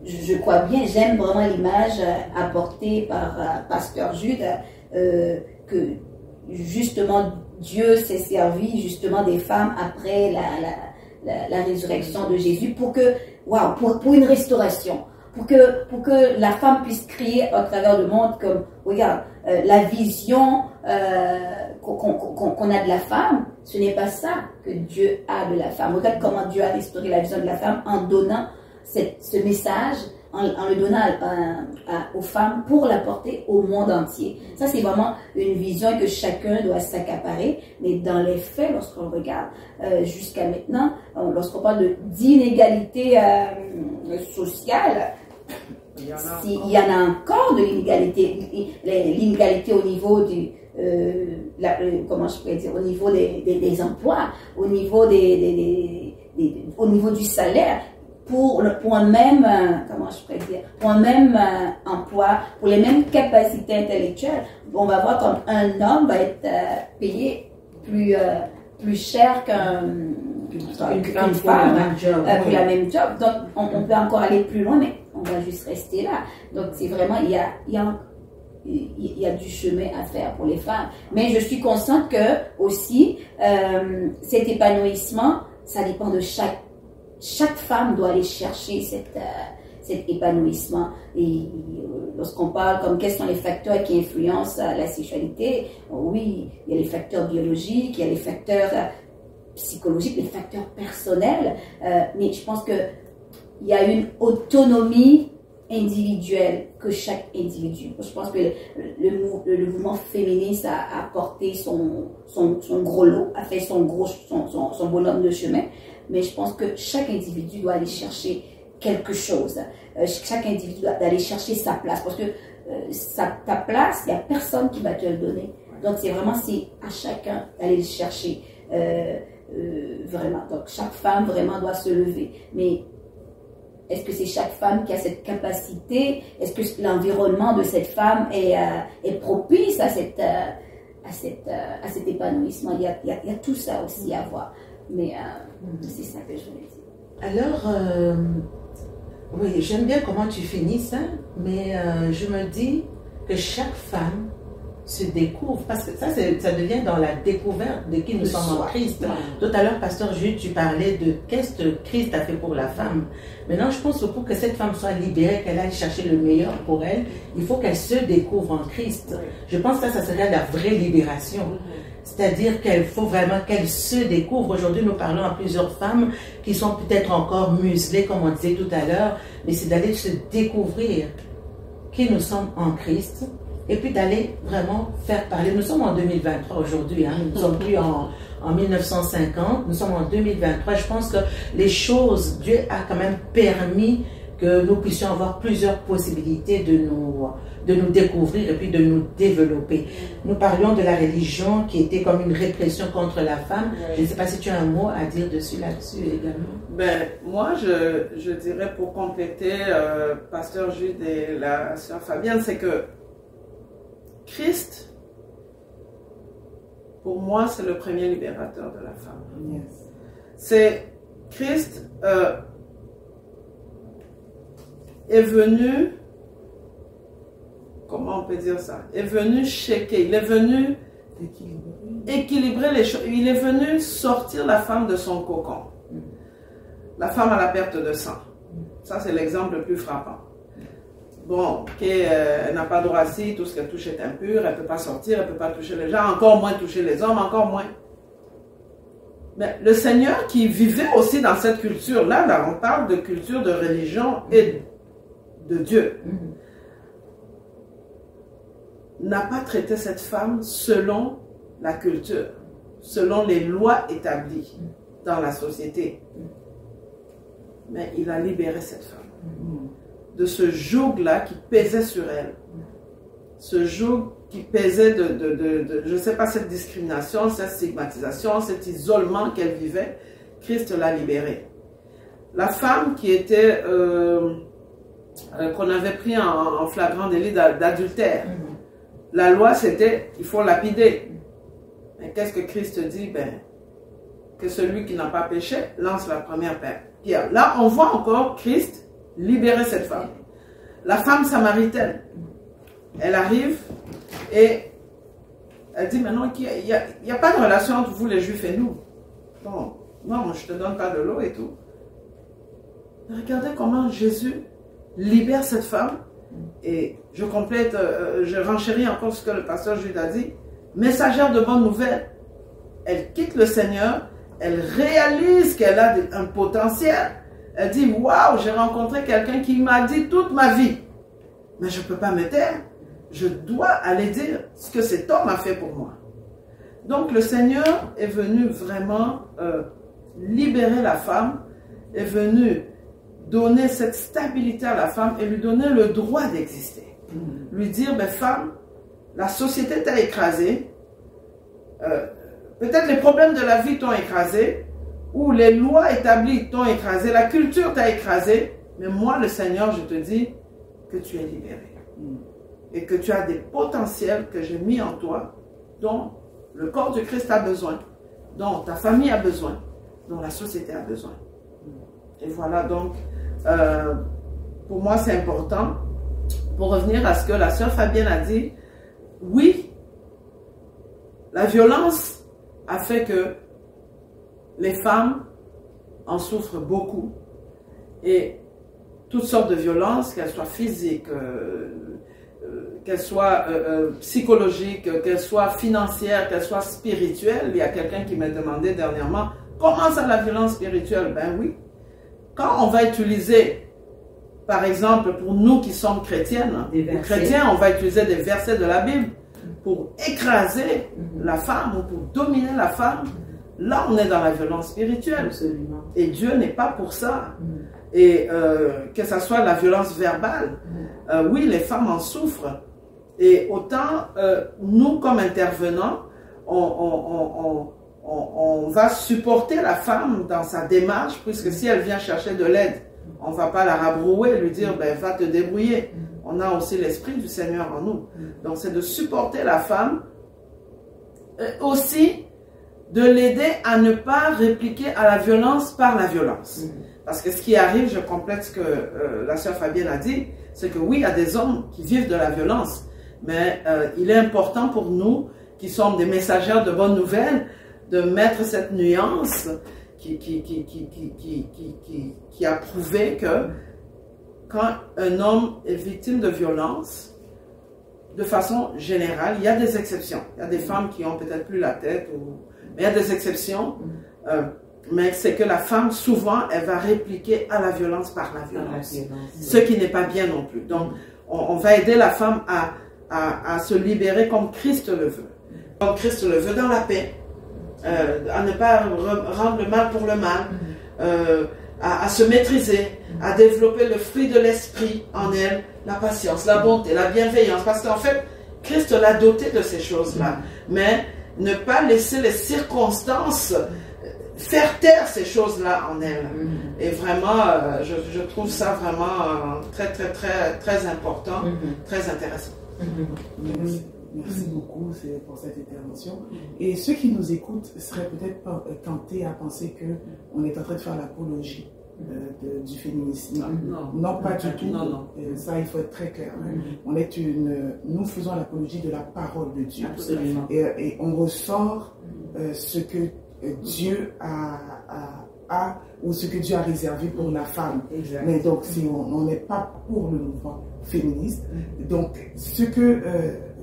je crois bien, j'aime vraiment l'image apportée par Pasteur Jude, que justement Dieu s'est servi justement des femmes après la résurrection de Jésus pour une restauration. Pour que la femme puisse crier à travers le monde comme, regarde, la vision qu'on a de la femme, ce n'est pas ça que Dieu a de la femme. Regarde comment Dieu a restauré la vision de la femme en donnant ce message, en le donnant aux femmes pour la porter au monde entier. Ça, c'est vraiment une vision que chacun doit s'accaparer. Mais dans les faits, lorsqu'on regarde jusqu'à maintenant, lorsqu'on parle d'inégalité sociale, il y en a encore de l'inégalité au niveau du comment je pourrais dire, au niveau des emplois, au niveau au niveau du salaire, pour un même comment je pourrais dire, pour un même emploi, pour les mêmes capacités intellectuelles. On va voir comme un homme va être payé plus cher qu'une femme pour la même job. Donc on peut encore aller plus loin, mais on va juste rester là. Donc c'est vraiment, il y a du chemin à faire pour les femmes. Mais je suis consciente que aussi cet épanouissement, ça dépend de chaque femme doit aller chercher cet épanouissement. Et lorsqu'on parle comme quels sont les facteurs qui influencent la sexualité, oui, il y a les facteurs biologiques, il y a les facteurs psychologiques, les facteurs personnels, mais je pense que il y a une autonomie individuelle que chaque individu. Je pense que le mouvement féministe a porté son gros lot, a fait son bonhomme de chemin, mais je pense que chaque individu doit aller chercher quelque chose. Chaque individu doit aller chercher sa place, parce que ta place, il n'y a personne qui va te le donner. Donc c'est à chacun d'aller le chercher. Vraiment. Donc chaque femme vraiment doit se lever. Mais est-ce que c'est chaque femme qui a cette capacité? Est-ce que l'environnement de cette femme est propice à cet épanouissement? Il y a tout ça aussi à voir. Mais c'est ça que je voulais dire. Alors, oui, j'aime bien comment tu finis ça, mais je me dis que chaque femme se découvre, parce que ça devient dans la découverte de qui nous sommes en Christ. Tout à l'heure, Pasteur Jude, tu parlais de qu'est-ce que Christ a fait pour la femme. Maintenant, je pense que pour que cette femme soit libérée, qu'elle aille chercher le meilleur pour elle, il faut qu'elle se découvre en Christ. Je pense que ça serait la vraie libération. C'est-à-dire qu'il faut vraiment qu'elle se découvre. Aujourd'hui, nous parlons à plusieurs femmes qui sont peut-être encore muselées, comme on disait tout à l'heure, mais c'est d'aller se découvrir qui nous sommes en Christ, et puis d'aller vraiment faire parler. Nous sommes en 2023 aujourd'hui, hein. Nous ne sommes plus en 1950, nous sommes en 2023. Je pense que les choses, Dieu a quand même permis que nous puissions avoir plusieurs possibilités de nous découvrir et puis de nous développer. Nous parlions de la religion qui était comme une répression contre la femme. Je ne sais pas si tu as un mot à dire là-dessus également. Ben, moi, je dirais pour compléter Pasteur Jude et la sœur Fabienne, c'est que Christ, pour moi, c'est le premier libérateur de la femme. Yes. C'est Christ est venu, comment on peut dire ça, est venu shaker, il est venu équilibrer les choses, il est venu sortir la femme de son cocon, la femme à la perte de sang. Ça, c'est l'exemple le plus frappant. Bon, elle n'a pas droit à ci, tout ce qu'elle touche est impur, elle ne peut pas sortir, elle ne peut pas toucher les gens, encore moins toucher les hommes, encore moins. Mais le Seigneur qui vivait aussi dans cette culture-là, là, on parle de culture de religion et de Dieu, n'a pas traité cette femme selon la culture, selon les lois établies dans la société. Mais il a libéré cette femme de ce joug-là qui pesait sur elle. Ce joug pesait je ne sais pas, cette discrimination, cette stigmatisation, cet isolement qu'elle vivait, Christ l'a libérée. La femme qui était, qu'on avait pris en flagrant délit d'adultère, la loi c'était, il faut lapider. Mais qu'est-ce que Christ dit? Ben, que celui qui n'a pas péché lance la première pierre. Là, on voit encore Christ libérer cette femme. La femme samaritaine, elle arrive et elle dit maintenant qu'il n'y a pas de relation entre vous les Juifs et nous. Non, non, je te donne pas de l'eau et tout. Regardez comment Jésus libère cette femme. Et je complète, je renchéris encore ce que le pasteur Jude a dit. Messagère de bonne nouvelle. Elle quitte le Seigneur, elle réalise qu'elle a un potentiel. Elle dit, waouh, j'ai rencontré quelqu'un qui m'a dit toute ma vie. Mais je ne peux pas me taire. Je dois aller dire ce que cet homme a fait pour moi. Donc le Seigneur est venu vraiment libérer la femme, est venu donner cette stabilité à la femme et lui donner le droit d'exister. Lui dire, ben femme, la société t'a écrasée, peut-être les problèmes de la vie t'ont écrasé, ou les lois établies t'ont écrasé, la culture t'a écrasé, mais moi le Seigneur, je te dis que tu es libéré. Et que tu as des potentiels que j'ai mis en toi, dont le corps de Christ a besoin, dont ta famille a besoin, dont la société a besoin. Et voilà donc, pour moi c'est important, pour revenir à ce que la sœur Fabienne a dit, oui, la violence a fait que les femmes en souffrent beaucoup, et toutes sortes de violences, qu'elles soient physiques, qu'elles soient psychologiques, qu'elles soient financières, qu'elles soient spirituelles. Il y a quelqu'un qui m'a demandé dernièrement, comment ça la violence spirituelle? Ben oui, quand on va utiliser, par exemple, pour nous qui sommes chrétiennes, chrétiens, on va utiliser des versets de la Bible pour écraser la femme ou pour dominer la femme. Là, on est dans la violence spirituelle. Absolument. Et Dieu n'est pas pour ça. Et que ce soit la violence verbale, oui, les femmes en souffrent. Et autant, nous, comme intervenants, on va supporter la femme dans sa démarche, puisque si elle vient chercher de l'aide, on ne va pas la rabrouer, lui dire, ben, va te débrouiller. On a aussi l'Esprit du Seigneur en nous. Donc, c'est de supporter la femme, aussi de l'aider à ne pas répliquer à la violence par la violence. Parce que ce qui arrive, je complète ce que la sœur Fabienne a dit, c'est que oui, il y a des hommes qui vivent de la violence, mais il est important pour nous, qui sommes des messagères de bonnes nouvelles, de mettre cette nuance qui a prouvé que quand un homme est victime de violence, de façon générale, il y a des exceptions. Il y a des femmes qui ont peut-être plus la tête, mais il y a des exceptions. Mais c'est que la femme, souvent, elle va répliquer à la violence par la violence. Ce qui n'est pas bien non plus. Donc, on va aider la femme à se libérer comme Christ le veut. Comme Christ le veut, dans la paix. À ne pas rendre le mal pour le mal. À se maîtriser. À développer le fruit de l'esprit en elle. La patience, la bonté, la bienveillance. Parce qu'en fait, Christ l'a doté de ces choses-là. Mais ne pas laisser les circonstances faire taire ces choses-là en elle. Et vraiment, je trouve ça vraiment très important, très intéressant. Merci beaucoup pour cette intervention. Et ceux qui nous écoutent seraient peut-être tentés à penser qu'on est en train de faire l'apologie du féminisme. Non, pas du tout. Non. Ça, il faut être très clair. Nous faisons l'apologie de la parole de Dieu. Absolument. Et on ressort ce que Dieu a ou ce que Dieu a réservé pour la femme. Exact. Mais donc, si on n'est pas pour le mouvement féministe, donc ce que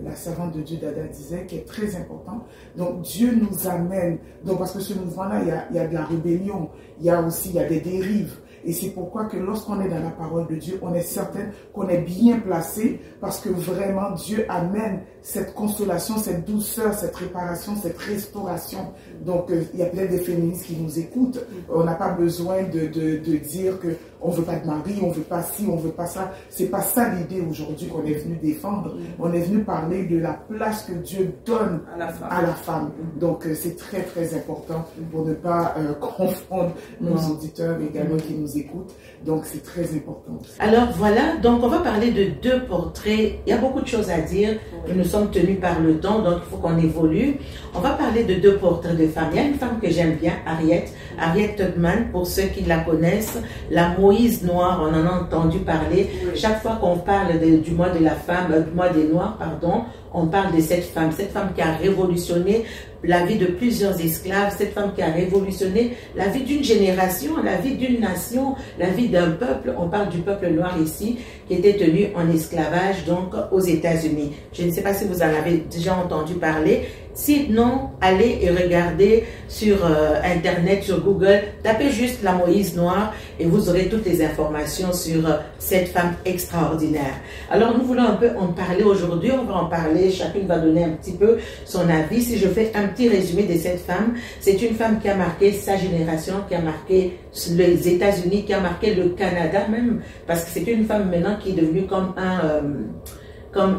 la servante de Dieu Dada disait, qui est très important, donc Dieu nous amène, donc parce que ce mouvement-là, il y a de la rébellion, il y a des dérives. Et c'est pourquoi que lorsqu'on est dans la parole de Dieu, on est certain qu'on est bien placé parce que vraiment Dieu amène cette consolation, cette douceur, cette réparation, cette restauration. Donc il y a plein de féministes qui nous écoutent. On n'a pas besoin de dire que on veut pas de mari, on veut pas ci, on veut pas ça. C'est pas ça l'idée aujourd'hui qu'on est venu défendre. On est venu parler de la place que Dieu donne à la femme. Donc c'est très très important pour ne pas confondre nos auditeurs également qui nous écoutent. Donc c'est très important. Alors voilà, donc on va parler de 2 portraits. Il y a beaucoup de choses à dire. Nous sommes tenus par le temps, donc il faut qu'on évolue. On va parler de 2 portraits de femmes. Il y a une femme que j'aime bien, Harriet Tubman, pour ceux qui la connaissent, la Moïse noire, on en a entendu parler. Chaque fois qu'on parle du mois de la femme, du mois des Noirs, pardon, on parle de cette femme qui a révolutionné la vie de plusieurs esclaves, cette femme qui a révolutionné la vie d'une génération, la vie d'une nation, la vie d'un peuple. On parle du peuple noir ici, qui était tenu en esclavage donc aux États-Unis. Je ne sais pas si vous en avez déjà entendu parler. Sinon, allez et regardez sur Internet, sur Google, tapez juste la Moïse noire et vous aurez toutes les informations sur cette femme extraordinaire. Alors, nous voulons un peu en parler aujourd'hui. On va en parler, chacune va donner un petit peu son avis. Si je fais un petit résumé de cette femme, c'est une femme qui a marqué sa génération, qui a marqué les États-Unis, qui a marqué le Canada même, parce que c'est une femme maintenant qui est devenue comme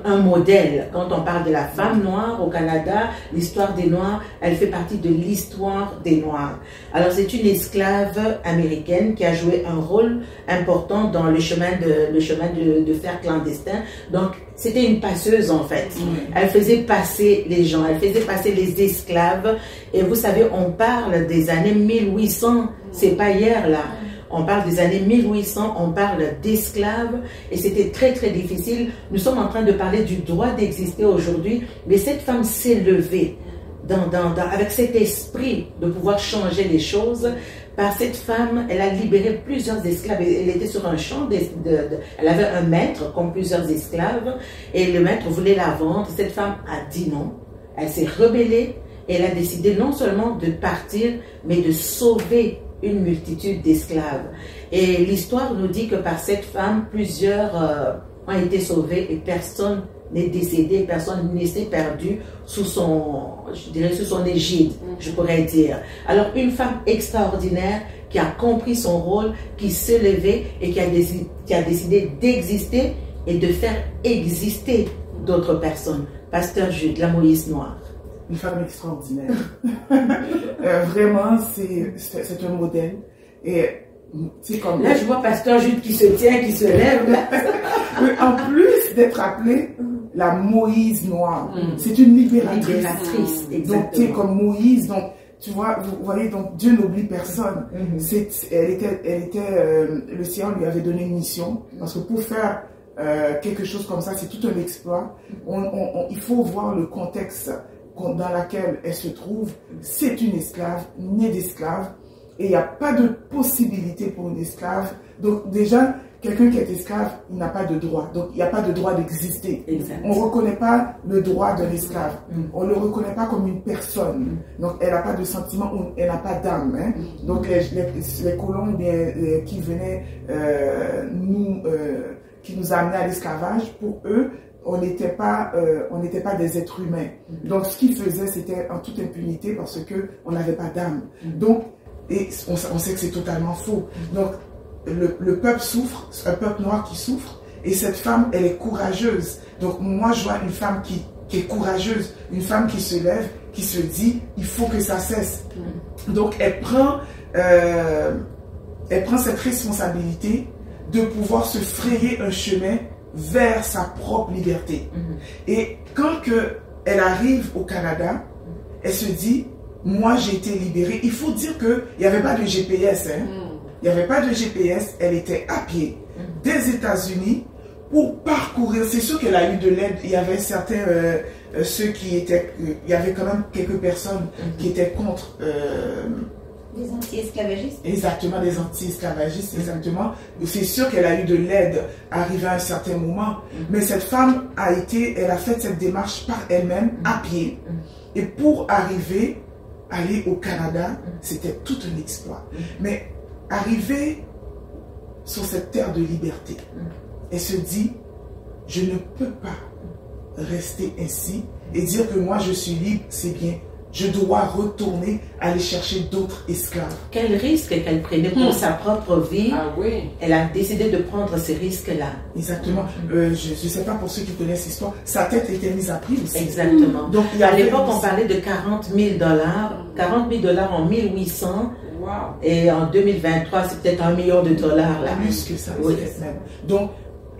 un modèle. Quand on parle de la femme noire au Canada, l'histoire des Noirs, elle fait partie de l'histoire des Noirs. Alors c'est une esclave américaine qui a joué un rôle important dans le chemin de fer clandestin. Donc c'était une passeuse en fait. Elle faisait passer les gens, elle faisait passer les esclaves. Et vous savez, on parle des années 1800, c'est pas hier là. On parle des années 1800, on parle d'esclaves et c'était très très difficile. Nous sommes en train de parler du droit d'exister aujourd'hui, mais cette femme s'est levée avec cet esprit de pouvoir changer les choses. Par cette femme, elle a libéré plusieurs esclaves. Elle était sur un champ, elle avait un maître comme plusieurs esclaves et le maître voulait la vendre. Cette femme a dit non, elle s'est rebellée et elle a décidé non seulement de partir, mais de sauver une multitude d'esclaves. Et l'histoire nous dit que par cette femme, plusieurs ont été sauvés et personne n'est décédé, personne n'est perdu sous son, je dirais, sous son égide, je pourrais dire. Alors une femme extraordinaire qui a compris son rôle, qui s'est levée et qui a décidé d'exister et de faire exister d'autres personnes. Pasteur Jude, la Moïse noire. Une femme extraordinaire. Vraiment, c'est un modèle. Et c'est comme... Là, je vois Pasteur Jude qui se tient, qui se lève. En plus d'être appelée la Moïse noire, c'est une libératrice. Donc, tu es comme Moïse. Donc, tu vois, vous voyez, donc Dieu n'oublie personne. Elle était le Seigneur lui avait donné une mission. Parce que pour faire quelque chose comme ça, c'est tout un exploit. Il faut voir le contexte dans laquelle elle se trouve. C'est une esclave, née d'esclave, et il n'y a pas de possibilité pour une esclave. Donc déjà, quelqu'un qui est esclave, il n'a pas de droit. Donc il n'y a pas de droit d'exister. On ne reconnaît pas le droit d'un esclave. On ne le reconnaît pas comme une personne. Donc elle n'a pas de sentiment, elle n'a pas d'âme. Hein. Donc les colons qui venaient qui nous amenaient à l'esclavage, pour eux, on n'était pas des êtres humains. Donc ce qu'ils faisaient, c'était en toute impunité parce que on n'avait pas d'âme. Donc, et on sait que c'est totalement faux. Donc le peuple souffre, un peuple noir qui souffre, et cette femme, elle est courageuse. Donc moi, je vois une femme qui est courageuse, une femme qui se lève, qui se dit, il faut que ça cesse. Donc elle prend cette responsabilité de pouvoir se frayer un chemin vers sa propre liberté. Et quand elle arrive au Canada, elle se dit, moi j'ai été libérée. Il faut dire qu'il n'y avait pas de GPS. Hein. Il n'y avait pas de GPS, elle était à pied des États-Unis pour parcourir. C'est sûr qu'elle a eu de l'aide. Il y avait certains, il y avait quand même quelques personnes qui étaient contre... Des anti-esclavagistes. Exactement, des anti-esclavagistes, exactement. C'est sûr qu'elle a eu de l'aide arrivé à un certain moment, mais cette femme elle a fait cette démarche par elle-même, à pied. Et pour aller au Canada, c'était tout un exploit. Mais arriver sur cette terre de liberté, elle se dit, je ne peux pas rester ainsi et dire que moi je suis libre, c'est bien. je dois retourner aller chercher d'autres esclaves. Quel risque qu'elle prenait pour sa propre vie. Ah oui. Elle a décidé de prendre ces risques-là. Exactement. Je ne sais pas pour ceux qui connaissent l'histoire, sa tête était mise à prix aussi. Exactement. Donc, à l'époque, on parlait de 40 000 $. 40 000 $ en 1800. Wow. Et en 2023, c'est peut-être $1 million là. Plus que ça, oui. même. Donc,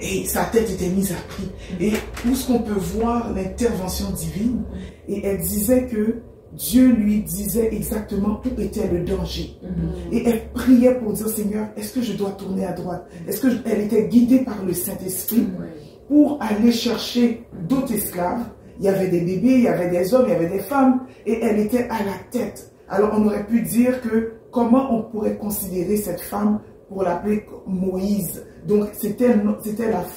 et sa tête était mise à prix. Et où est-ce qu'on peut voir l'intervention divine? Et elle disait que Dieu lui disait exactement où était le danger. Et elle priait pour dire, Seigneur, est-ce que je dois tourner à droite? Est-ce qu'elle était guidée par le Saint-Esprit pour aller chercher d'autres esclaves? Il y avait des bébés, il y avait des hommes, il y avait des femmes, et elle était à la tête. Alors on aurait pu dire que comment on pourrait considérer cette femme pour l'appeler Moïse? Donc c'était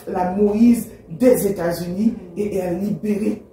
la Moïse des États-Unis, et elle a libéré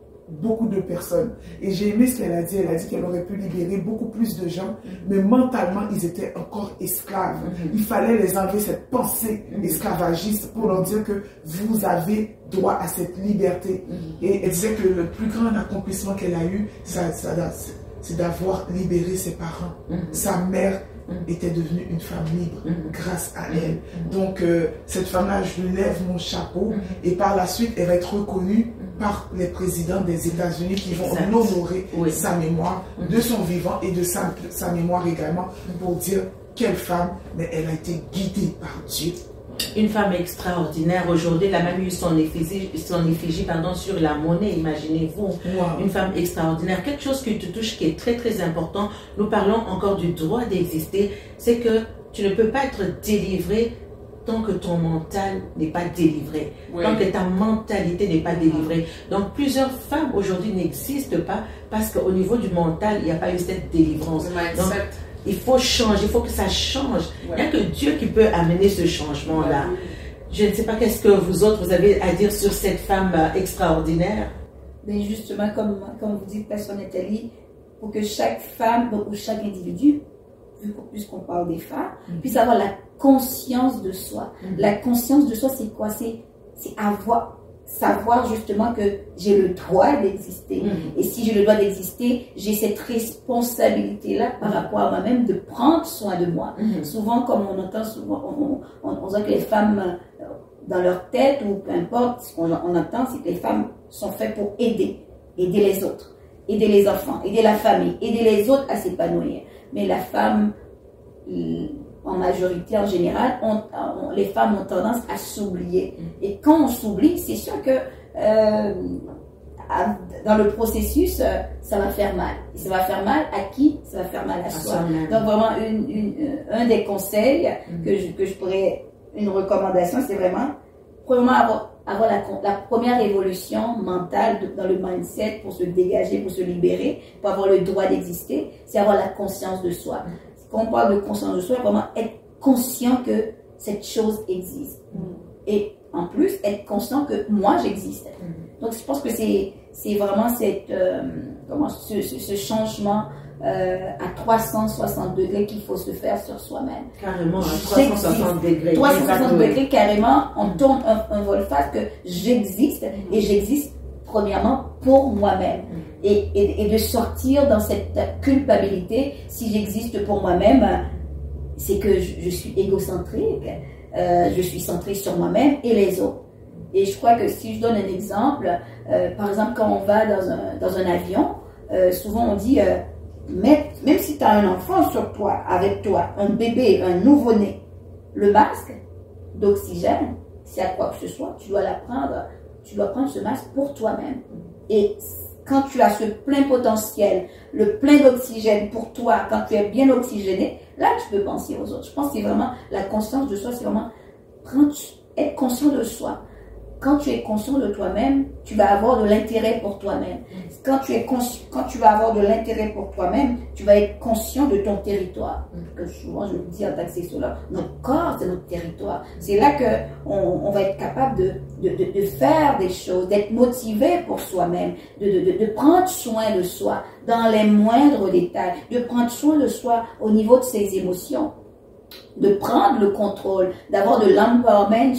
beaucoup de personnes. Et j'ai aimé ce qu'elle a dit. Elle a dit qu'elle aurait pu libérer beaucoup plus de gens, mais mentalement, ils étaient encore esclaves. Il fallait les enlever cette pensée esclavagiste pour leur dire que vous avez droit à cette liberté. Et elle disait que le plus grand accomplissement qu'elle a eu, c'est d'avoir libéré ses parents. Sa mère était devenue une femme libre grâce à elle. Donc, cette femme-là, je lui lève mon chapeau, et par la suite, elle va être reconnue par les présidents des États-Unis qui vont honorer sa mémoire, de son vivant et de sa mémoire également, pour dire quelle femme, mais elle a été guidée par Dieu. Une femme extraordinaire. Aujourd'hui, elle a même eu son effigie sur la monnaie, imaginez-vous. Wow. Une femme extraordinaire. Quelque chose qui te touche, qui est très très important. Nous parlons encore du droit d'exister. C'est que tu ne peux pas être délivré tant que ton mental n'est pas délivré. Tant que ta mentalité n'est pas délivrée. Donc plusieurs femmes aujourd'hui n'existent pas parce qu'au niveau du mental, il n'y a pas eu cette délivrance. Donc, il faut changer, il faut que ça change. Il n'y a que Dieu qui peut amener ce changement-là. Je ne sais pas qu'est-ce que vous autres, vous avez à dire sur cette femme extraordinaire. Mais justement, comme vous dites, Pasteur Nathalie, pour que chaque femme ou chaque individu, puisqu'on parle des femmes, puisse avoir la conscience de soi. La conscience de soi, c'est quoi? C'est savoir justement que j'ai le droit d'exister. Et si j'ai le droit d'exister, j'ai cette responsabilité-là par rapport à moi-même de prendre soin de moi. Souvent, comme on entend, on dit que les femmes, dans leur tête, ou peu importe, ce qu'on entend, c'est que les femmes sont faites pour aider les autres, aider les enfants, aider la famille, aider les autres à s'épanouir. Mais la femme, en majorité, en général, les femmes ont tendance à s'oublier. Et quand on s'oublie, c'est sûr que dans le processus, ça va faire mal. Et ça va faire mal à qui? Ça va faire mal à soi. Donc vraiment, un des conseils que je pourrais, une recommandation, c'est vraiment, premièrement, avoir la première évolution mentale dans le mindset pour se dégager, pour se libérer, pour avoir le droit d'exister, c'est avoir la conscience de soi. Quand on parle de conscience de soi, vraiment être conscient que cette chose existe. Et en plus, être conscient que moi, j'existe. Donc, je pense que c'est vraiment ce changement à 360 degrés qu'il faut se faire sur soi-même. Carrément, à 360 degrés. 360 degrés, carrément, on tourne un volte-face que j'existe, et j'existe premièrement pour moi-même. Et de sortir dans cette culpabilité, si j'existe pour moi-même, c'est que je suis égocentrique, je suis centrée sur moi-même et les autres. Et je crois que si je donne un exemple, par exemple quand on va dans un avion, souvent on dit, même si tu as un enfant sur toi, avec toi, un bébé, un nouveau-né, le masque d'oxygène, c'est à quoi que ce soit, tu dois prendre ce masque pour toi-même. Et quand tu as ce plein potentiel, le plein d'oxygène pour toi, quand tu es bien oxygéné, là tu peux penser aux autres. Je pense que c'est vraiment la conscience de soi, c'est vraiment être conscient de soi. Quand tu es conscient de toi-même, tu vas avoir de l'intérêt pour toi-même. Quand tu vas avoir de l'intérêt pour toi-même, tu vas être conscient de ton territoire. Que souvent, je le dis en tant que sexologue, notre corps, c'est notre territoire. C'est là qu'on va être capable de faire des choses, d'être motivé pour soi-même, de prendre soin de soi dans les moindres détails, de prendre soin de soi au niveau de ses émotions, de prendre le contrôle, d'avoir de l'empowerment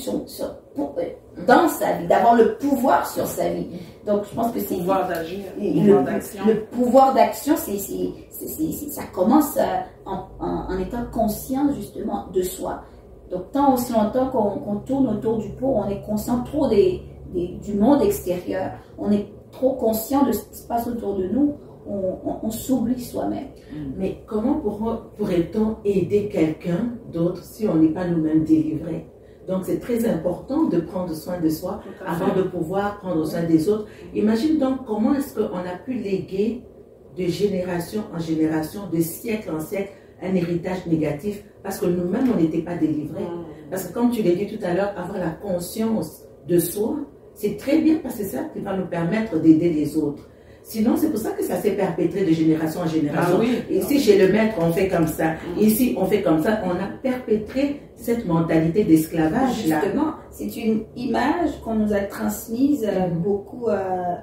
dans sa vie, d'avoir le pouvoir sur sa vie. Donc, je pense que c'est... Le pouvoir d'agir, le pouvoir d'action, ça commence en étant conscient, justement, de soi. Donc, tant aussi longtemps qu'on tourne autour du pot, on est conscient trop du monde extérieur, on est trop conscient de ce qui se passe autour de nous, on s'oublie soi-même. Mais comment pourrait-on aider quelqu'un d'autre si on n'est pas nous-mêmes délivrés? Donc c'est très important de prendre soin de soi avant de pouvoir prendre soin des autres. Imagine donc comment est-ce qu'on a pu léguer de génération en génération, de siècle en siècle, un héritage négatif parce que nous-mêmes on n'était pas délivrés. Parce que comme tu l'as dit tout à l'heure, avoir la conscience de soi, c'est très bien parce que c'est ça qui va nous permettre d'aider les autres. Sinon, c'est pour ça que ça s'est perpétré de génération en génération. Ah oui. Ici, chez le maître, on fait comme ça. Ici, on fait comme ça. On a perpétré cette mentalité d'esclavage. Justement, c'est une image qu'on nous a transmise beaucoup,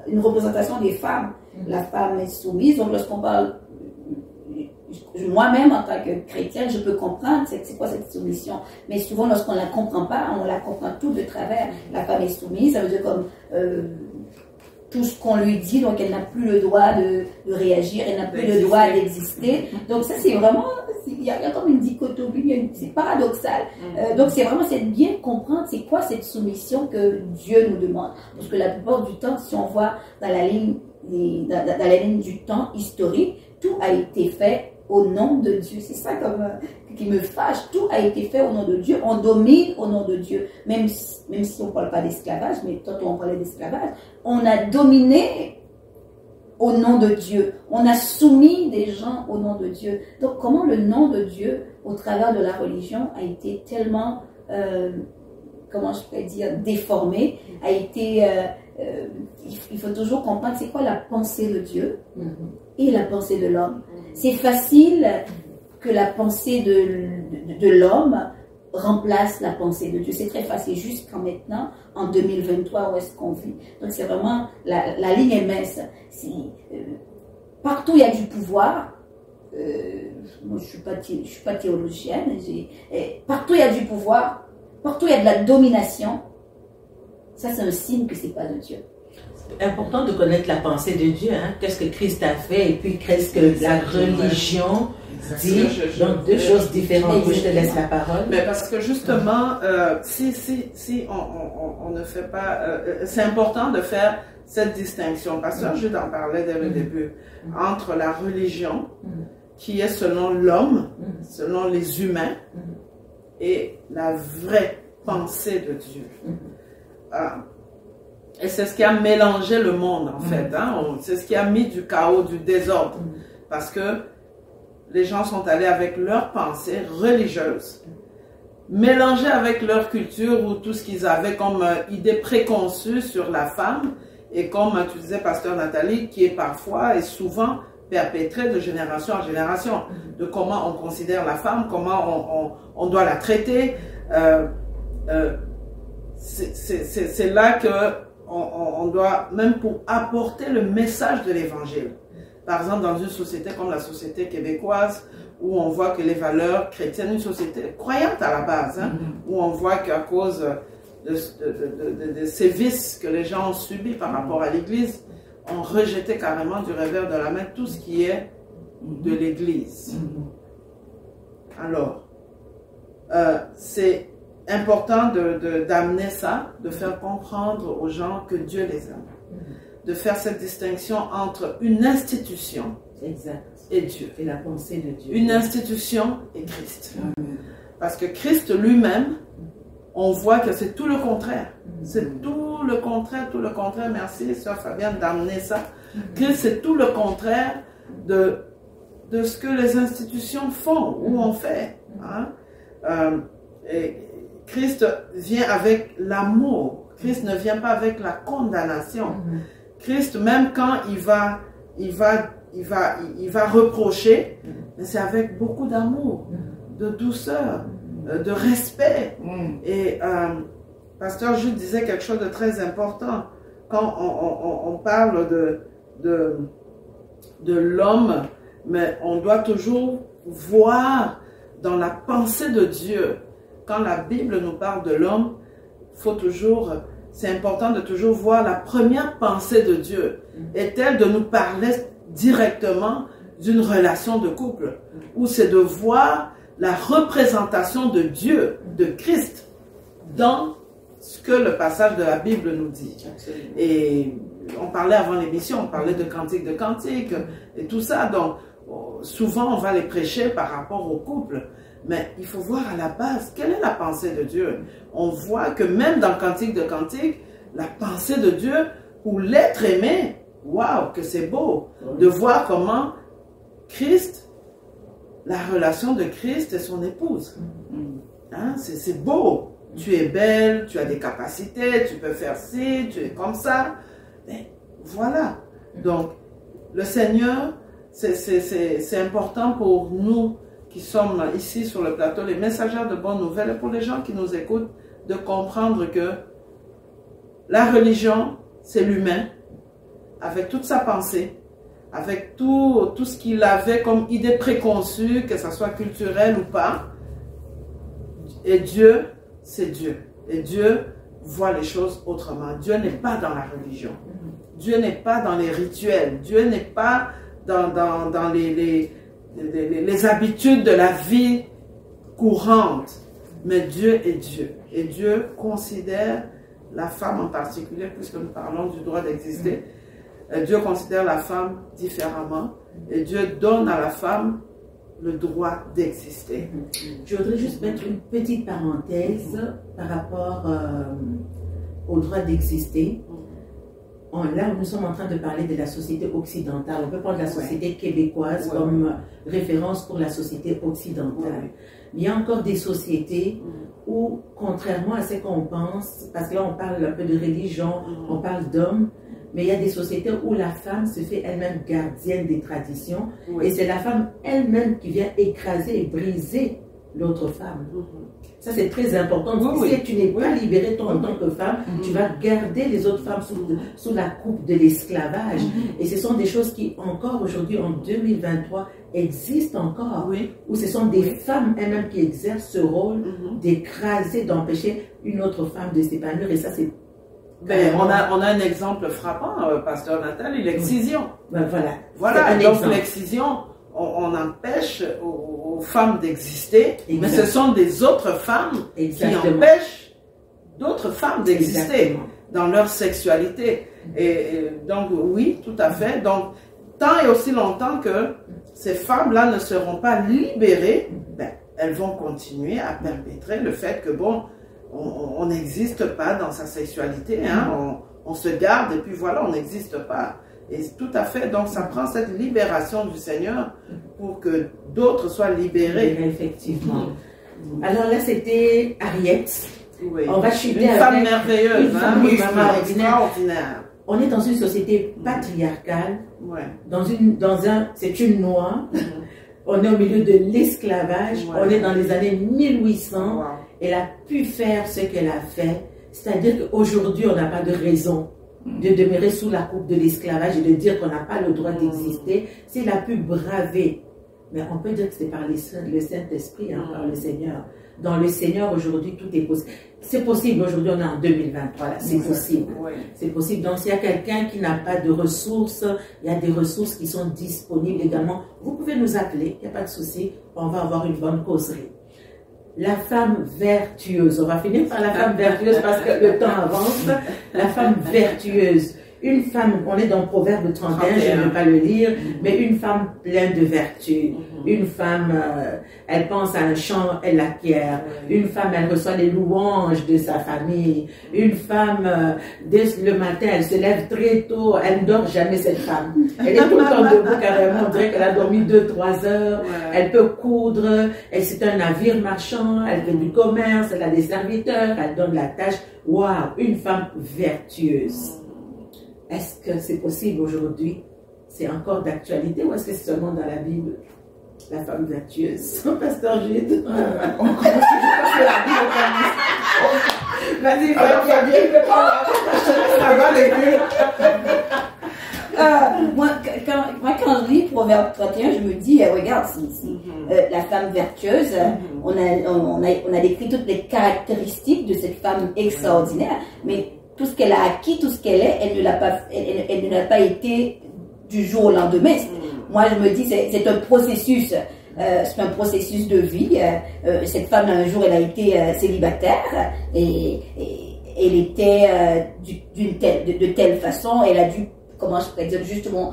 une représentation des femmes. La femme est soumise. Donc, lorsqu'on parle, moi-même, en tant que chrétienne, je peux comprendre c'est quoi cette soumission. Mais souvent, lorsqu'on ne la comprend pas, on la comprend tout de travers. La femme est soumise, ça veut dire comme... tout ce qu'on lui dit, donc elle n'a plus le droit de réagir, elle n'a plus le droit d'exister. Donc ça c'est vraiment, il y a comme une dichotomie, c'est paradoxal. Donc c'est vraiment, c'est bien comprendre c'est quoi cette soumission que Dieu nous demande. Parce que la plupart du temps, si on voit dans la ligne du temps historique, tout a été fait au nom de Dieu. C'est ça qui me fâche. Tout a été fait au nom de Dieu. On domine au nom de Dieu. Même si on ne parle pas d'esclavage, mais tantôt on parlait d'esclavage, on a dominé au nom de Dieu. On a soumis des gens au nom de Dieu. Donc comment le nom de Dieu, au travers de la religion, a été tellement, comment je pourrais dire, déformé, a été... il faut toujours comprendre c'est quoi la pensée de Dieu et la pensée de l'homme. C'est facile que la pensée de l'homme remplace la pensée de Dieu. C'est très facile jusqu'en maintenant, en 2023, où est-ce qu'on vit. Donc c'est vraiment, la ligne est mince. Partout il y a du pouvoir. Moi je suis pas théologienne. Partout il y a du pouvoir. Partout il y a de la domination. Ça c'est un signe que c'est pas de Dieu. C'est important de connaître la pensée de Dieu, hein? Qu'est-ce que Christ a fait et puis qu'est-ce que la religion dit. Donc deux choses différentes. Je te laisse la parole. Mais parce que justement, si on ne fait pas, c'est important de faire cette distinction. Parce que je t'en parlais dès le début, entre la religion qui est selon l'homme, selon les humains, et la vraie pensée de Dieu. Et c'est ce qui a mélangé le monde, en fait. Hein? C'est ce qui a mis du chaos, du désordre. Parce que les gens sont allés avec leurs pensées religieuses, mélangées avec leur culture ou tout ce qu'ils avaient comme idée préconçue sur la femme. Et comme tu disais, Pasteur Nathalie, qui est parfois et souvent perpétrée de génération en génération. De comment on considère la femme, comment on doit la traiter. C'est là que on doit, même pour apporter le message de l'évangile. Par exemple, dans une société comme la société québécoise, où on voit que les valeurs chrétiennes, une société croyante à la base, hein, où on voit qu'à cause de ces vices que les gens ont subis par rapport à l'Église, ont rejeté carrément du revers de la main tout ce qui est de l'Église. Alors, c'est important d'amener ça, de faire comprendre aux gens que Dieu les aime. De faire cette distinction entre une institution et Dieu. Et la pensée de Dieu. Une institution et Christ. Parce que Christ lui-même, on voit que c'est tout le contraire. C'est tout le contraire, tout le contraire. Merci, Sœur Fabienne, d'amener ça. Christ, c'est tout le contraire de ce que les institutions font ou ont fait. Hein? Et Christ vient avec l'amour. Christ ne vient pas avec la condamnation. Christ, même quand il va reprocher, mais c'est avec beaucoup d'amour, de douceur, de respect. Et Pasteur Jules disait quelque chose de très important quand on parle de l'homme, mais on doit toujours voir dans la pensée de Dieu. Quand la Bible nous parle de l'homme, faut toujours, c'est important de toujours voir la première pensée de Dieu. Est-elle de nous parler directement d'une relation de couple, ou c'est de voir la représentation de Dieu, de Christ, dans ce que le passage de la Bible nous dit. Absolument. Et on parlait avant l'émission, on parlait de cantique et tout ça. Donc, souvent, on va les prêcher par rapport au couple. Mais il faut voir à la base, quelle est la pensée de Dieu? On voit que même dans Cantique de Cantique, la pensée de Dieu pour l'être aimé, waouh, que c'est beau de voir comment Christ, la relation de Christ et son épouse. Hein, c'est beau. Tu es belle, tu as des capacités, tu peux faire ci, tu es comme ça. Mais voilà. Donc, le Seigneur, c'est important pour nous qui sommes ici sur le plateau, les messagers de bonnes nouvelles, et pour les gens qui nous écoutent, de comprendre que la religion, c'est l'humain, avec toute sa pensée, avec tout ce qu'il avait comme idée préconçue, que ce soit culturel ou pas. Et Dieu, c'est Dieu. Et Dieu voit les choses autrement. Dieu n'est pas dans la religion. Dieu n'est pas dans les rituels. Dieu n'est pas dans les habitudes de la vie courante. Mais Dieu est Dieu. Et Dieu considère la femme en particulier, puisque nous parlons du droit d'exister. Dieu considère la femme différemment. Et Dieu donne à la femme le droit d'exister. Je voudrais juste mettre une petite parenthèse par rapport au droit d'exister. Là, nous sommes en train de parler de la société occidentale. On peut prendre la société québécoise comme référence pour la société occidentale. Mais il y a encore des sociétés où, contrairement à ce qu'on pense, parce que là on parle un peu de religion, on parle d'hommes, mais il y a des sociétés où la femme se fait elle-même gardienne des traditions, et c'est la femme elle-même qui vient écraser et briser l'autre femme. Ça, c'est très important. Si tu n'es pas libérée toi, en tant que femme, tu vas garder les autres femmes sous la coupe de l'esclavage. Et ce sont des choses qui, encore aujourd'hui, en 2023, existent encore. Où ce sont des femmes elles-mêmes qui exercent ce rôle d'écraser, d'empêcher une autre femme de s'épanouir. Et ça, c'est... on a un exemple frappant, Pasteur Nathalie, l'excision. Voilà, donc l'excision, on empêche aux femmes d'exister, mais ce sont des autres femmes qui empêchent d'autres femmes d'exister dans leur sexualité. Et donc, oui, tout à fait. Donc, tant et aussi longtemps que ces femmes-là ne seront pas libérées, elles vont continuer à perpétrer le fait que, bon, on n'existe pas dans sa sexualité, hein, on se garde et puis voilà, on n'existe pas. Et tout à fait, donc ça prend cette libération du Seigneur pour que d'autres soient libérés. Effectivement. Alors là, c'était Ariette. On va chuter une femme merveilleuse, une femme extraordinaire. On est dans une société patriarcale, c'est une noire, on est au milieu de l'esclavage, on est dans les années 1800, elle a pu faire ce qu'elle a fait, c'est-à-dire qu'aujourd'hui, on n'a pas de raison de demeurer sous la coupe de l'esclavage et de dire qu'on n'a pas le droit d'exister. S'il a pu braver, mais on peut dire que c'est par le Saint-Esprit, par le Seigneur. Dans le Seigneur, aujourd'hui, tout est possible. C'est possible, aujourd'hui, on est en 2023, là, c'est possible. C'est possible. Donc, s'il y a quelqu'un qui n'a pas de ressources, il y a des ressources qui sont disponibles également. Vous pouvez nous appeler, il n'y a pas de souci, on va avoir une bonne causerie. La femme vertueuse, on va finir par la femme vertueuse parce que le temps avance. La femme vertueuse. Une femme, on est dans Proverbe 31, je ne vais pas le lire, mais une femme pleine de vertu. Une femme, elle pense à un champ, elle l'acquiert. Une femme, elle reçoit les louanges de sa famille. Une femme, dès le matin, elle se lève très tôt, elle ne dort jamais cette femme. Elle est tout le temps debout carrément, on dirait qu'elle a dormi 2-3 heures. Elle peut coudre, c'est un navire marchand, elle fait du commerce, elle a des serviteurs, elle donne la tâche. Waouh, une femme vertueuse. Est-ce que c'est possible aujourd'hui? C'est encore d'actualité ou est-ce que c'est seulement dans la Bible? La femme vertueuse. Pasteur Gide. On commence toujours par la Bible. Vas-y, alors Fabien, ça va les deux. Moi, quand je lis Proverbe 31, je me dis, regarde, la femme vertueuse, on a décrit toutes les caractéristiques de cette femme extraordinaire, mais tout ce qu'elle a acquis, tout ce qu'elle est, elle ne l'a pas été du jour au lendemain. Moi, je me dis, c'est un processus. C'est un processus de vie. Cette femme, un jour, elle a été célibataire et elle était de telle façon, elle a dû, comment je pourrais dire, justement,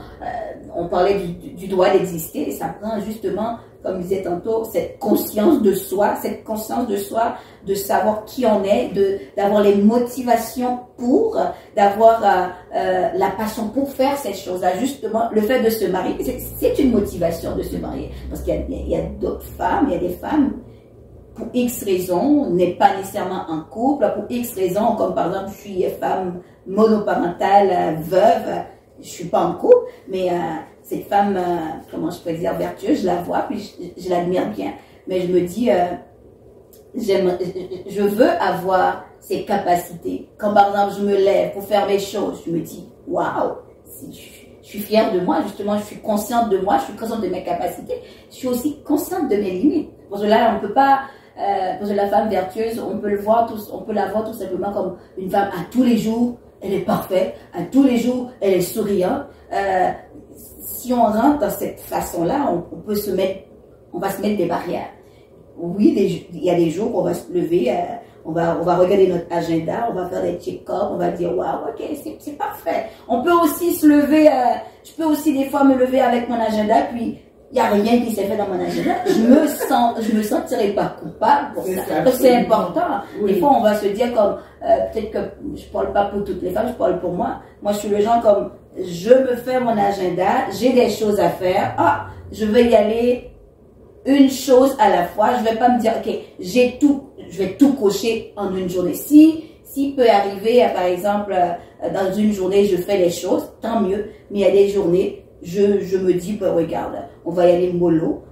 on parlait du droit d'exister, et ça prend justement, comme je disais tantôt, cette conscience de soi, de savoir qui on est, d'avoir les motivations pour, d'avoir la passion pour faire ces choses-là. Justement, le fait de se marier, c'est une motivation de se marier. Parce qu'il y a d'autres femmes, il y a des femmes, pour X raisons, n'est pas nécessairement en couple, pour X raisons, comme par exemple, je suis femme monoparentale, veuve, je suis pas en couple, mais cette femme, comment je peux dire, vertueuse, je la vois, puis je l'admire bien. Mais je me dis, je veux avoir ces capacités. Quand par exemple, je me lève pour faire mes choses, je me dis, waouh, je suis fière de moi, justement, je suis consciente de moi, je suis consciente de mes capacités, je suis aussi consciente de mes limites. Pour cela, on ne peut pas, pour la femme vertueuse, on peut la voir tout simplement comme une femme à tous les jours, elle est parfaite, à tous les jours, elle est souriante. Si on rentre dans cette façon-là, on va se mettre des barrières. Oui, il y a des jours où on va se lever, on va regarder notre agenda, on va faire des check-ups, on va dire waouh, ok, c'est parfait. On peut aussi se lever, je peux aussi des fois me lever avec mon agenda, puis il n'y a rien qui s'est fait dans mon agenda. Je me sentirai pas coupable pour ça. Donc c'est important. Oui. Des fois, on va se dire comme, peut-être que je parle pas pour toutes les femmes, je parle pour moi. Moi, je suis le genre comme, je me fais mon agenda, j'ai des choses à faire. Ah, je vais y aller une chose à la fois. Je vais pas me dire, ok, je vais tout cocher en une journée. Si peut arriver, par exemple, dans une journée, je fais les choses, tant mieux. Mais il y a des journées, je me dis, bah, regarde, on va y aller mollo,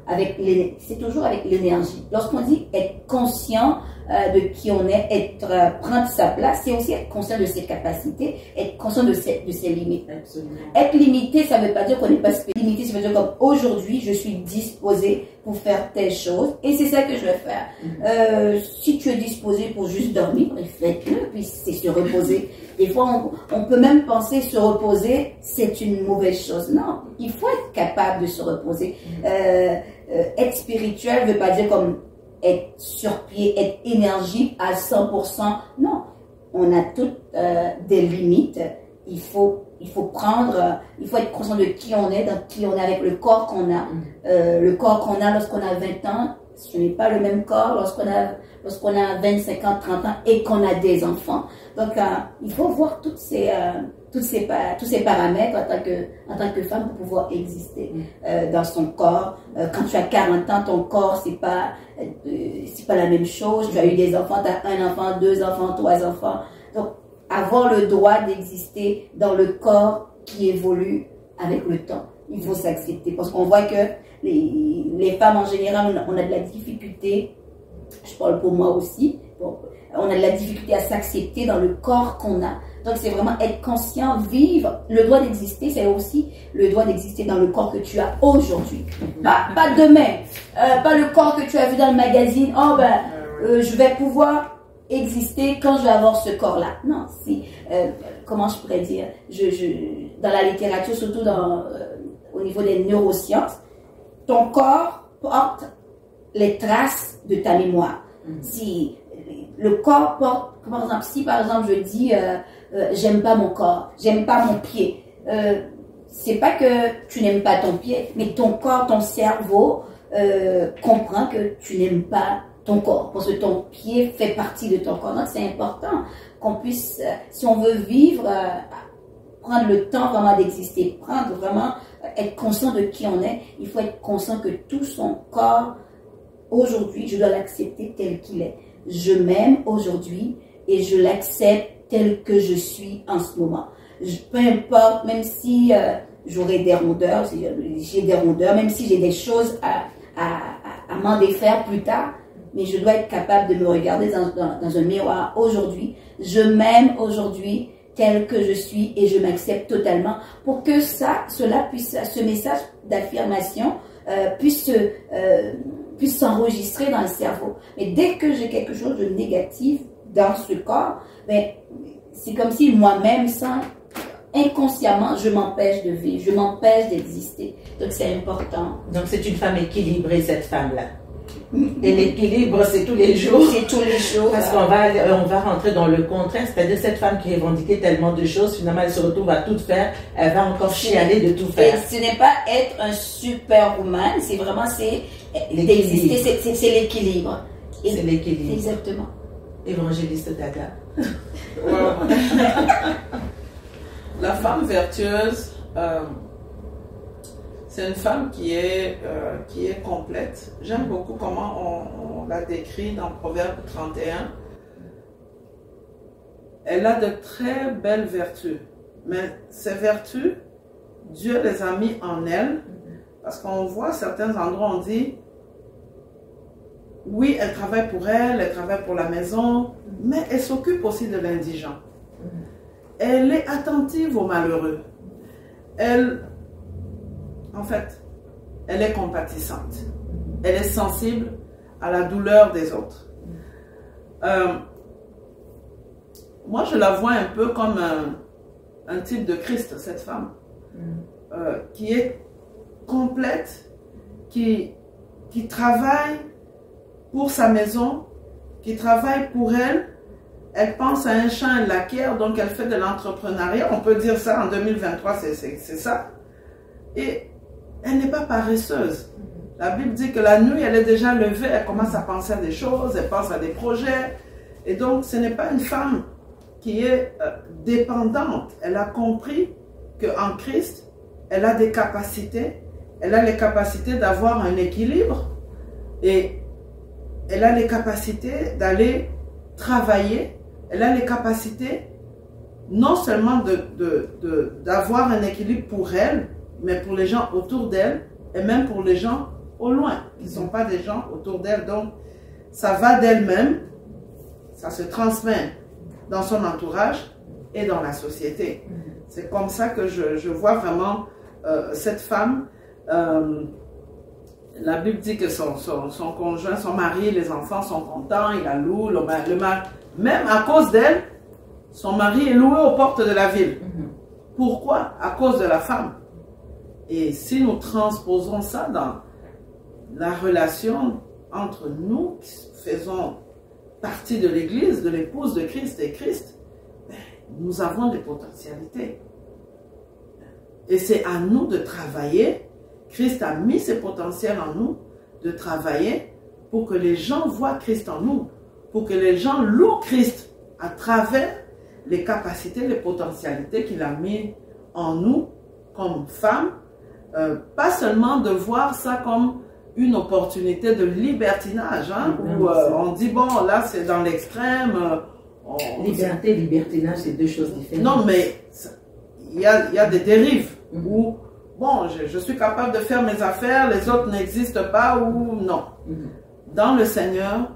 c'est toujours avec l'énergie. Lorsqu'on dit être conscient de qui on est, prendre sa place, c'est aussi être conscient de ses capacités, être conscient de ses limites. Absolument. Être limité, ça ne veut pas dire qu'on n'est pas limité, ça veut dire comme aujourd'hui, je suis disposé pour faire telle chose, et c'est ça que je vais faire. Si tu es disposé pour juste dormir, faites-le, puis c'est se reposer. Des fois, on peut même penser se reposer, c'est une mauvaise chose. Non, il faut être capable de se reposer. Être spirituel ne veut pas dire comme être sur pied, être énergique à 100%. Non, on a toutes des limites. Il faut être conscient de qui on est, avec le corps qu'on a. Le corps qu'on a lorsqu'on a 20 ans, ce n'est pas le même corps lorsqu'on a 25 ans, 30 ans et qu'on a des enfants. Donc, il faut voir tous ces paramètres en tant que femme pour pouvoir exister dans son corps. Quand tu as 40 ans, ton corps, c'est pas la même chose. Tu as eu des enfants, tu as un enfant, 2 enfants, 3 enfants. Donc, avoir le droit d'exister dans le corps qui évolue avec le temps. Il faut s'accepter parce qu'on voit que les femmes en général, on a de la difficulté, je parle pour moi aussi, on a de la difficulté à s'accepter dans le corps qu'on a. Donc c'est vraiment être conscient, vivre. Le droit d'exister, c'est aussi le droit d'exister dans le corps que tu as aujourd'hui. Pas demain, pas le corps que tu as vu dans le magazine, je vais pouvoir exister quand je vais avoir ce corps-là. Non, comment je pourrais dire, dans la littérature, surtout au niveau des neurosciences, ton corps porte les traces de ta mémoire. Si le corps porte, si par exemple je dis j'aime pas mon corps, j'aime pas mon pied, c'est pas que tu n'aimes pas ton pied, mais ton corps, ton cerveau comprend que tu n'aimes pas ton corps, parce que ton pied fait partie de ton corps. Donc c'est important qu'on puisse, si on veut vivre, prendre le temps vraiment d'exister, être conscient de qui on est. Il faut être conscient que tout son corps, aujourd'hui, je dois l'accepter tel qu'il est. Je m'aime aujourd'hui et je l'accepte tel que je suis en ce moment. Peu importe, même si j'aurai des rondeurs, j'ai des rondeurs, même si j'ai des choses à m'en défaire plus tard, mais je dois être capable de me regarder dans un miroir aujourd'hui. Je m'aime aujourd'hui tel que je suis et je m'accepte totalement pour que cela puisse, ce message d'affirmation puisse s'enregistrer dans le cerveau. Mais dès que j'ai quelque chose de négatif dans ce corps, ben, c'est comme si moi-même, inconsciemment, je m'empêche de vivre, je m'empêche d'exister. Donc c'est important. Donc c'est une femme équilibrée, cette femme-là. Et l'équilibre, c'est tous les jours. C'est tous les jours. Parce qu'on va rentrer dans le contraire, c'est-à-dire cette femme qui revendiquait tellement de choses, finalement elle se retrouve à tout faire, elle va encore chialer de tout faire. Et ce n'est pas être un superwoman, c'est vraiment d'exister, c'est l'équilibre. C'est l'équilibre. Exactement. Évangéliste Dada. La femme vertueuse, c'est une femme qui est complète. J'aime beaucoup comment on l'a décrit dans Proverbe 31. Elle a de très belles vertus, mais ces vertus, Dieu les a mis en elle, parce qu'on voit certains endroits, on dit, oui, elle travaille pour elle travaille pour la maison, mais elle s'occupe aussi de l'indigent. Elle est attentive aux malheureux. En fait, elle est compatissante. Elle est sensible à la douleur des autres. Moi, je la vois un peu comme un type de Christ, cette femme, qui est complète, qui travaille pour sa maison, qui travaille pour elle. Elle pense à un champ, elle l'acquiert, donc elle fait de l'entrepreneuriat. On peut dire ça en 2023, c'est ça. Et elle n'est pas paresseuse. La Bible dit que la nuit, elle est déjà levée, elle commence à penser à des choses, elle pense à des projets. Et donc, ce n'est pas une femme qui est dépendante. Elle a compris qu'en Christ, elle a des capacités. Elle a les capacités d'avoir un équilibre. Et elle a les capacités d'aller travailler. Elle a les capacités non seulement d'avoir un équilibre pour elle, mais pour les gens autour d'elle et même pour les gens au loin, qui ne sont pas des gens autour d'elle. Donc, ça va d'elle-même, ça se transmet dans son entourage et dans la société. C'est comme ça que je vois vraiment cette femme. La Bible dit que son conjoint, son mari, les enfants sont contents, il la loue, le mari. Même à cause d'elle, son mari est loué aux portes de la ville. Pourquoi? À cause de la femme. Et si nous transposons ça dans la relation entre nous qui faisons partie de l'Église, de l'épouse de Christ et Christ, nous avons des potentialités. Et c'est à nous de travailler. Christ a mis ses potentiels en nous, de travailler pour que les gens voient Christ en nous, pour que les gens louent Christ à travers les capacités, les potentialités qu'il a mis en nous comme femmes. Pas seulement de voir ça comme une opportunité de libertinage, hein, où on dit, bon, là c'est dans l'extrême. Liberté, libertinage, c'est deux choses différentes. Non, mais il y a des dérives où, bon, je suis capable de faire mes affaires, les autres n'existent pas, ou non. Dans le Seigneur,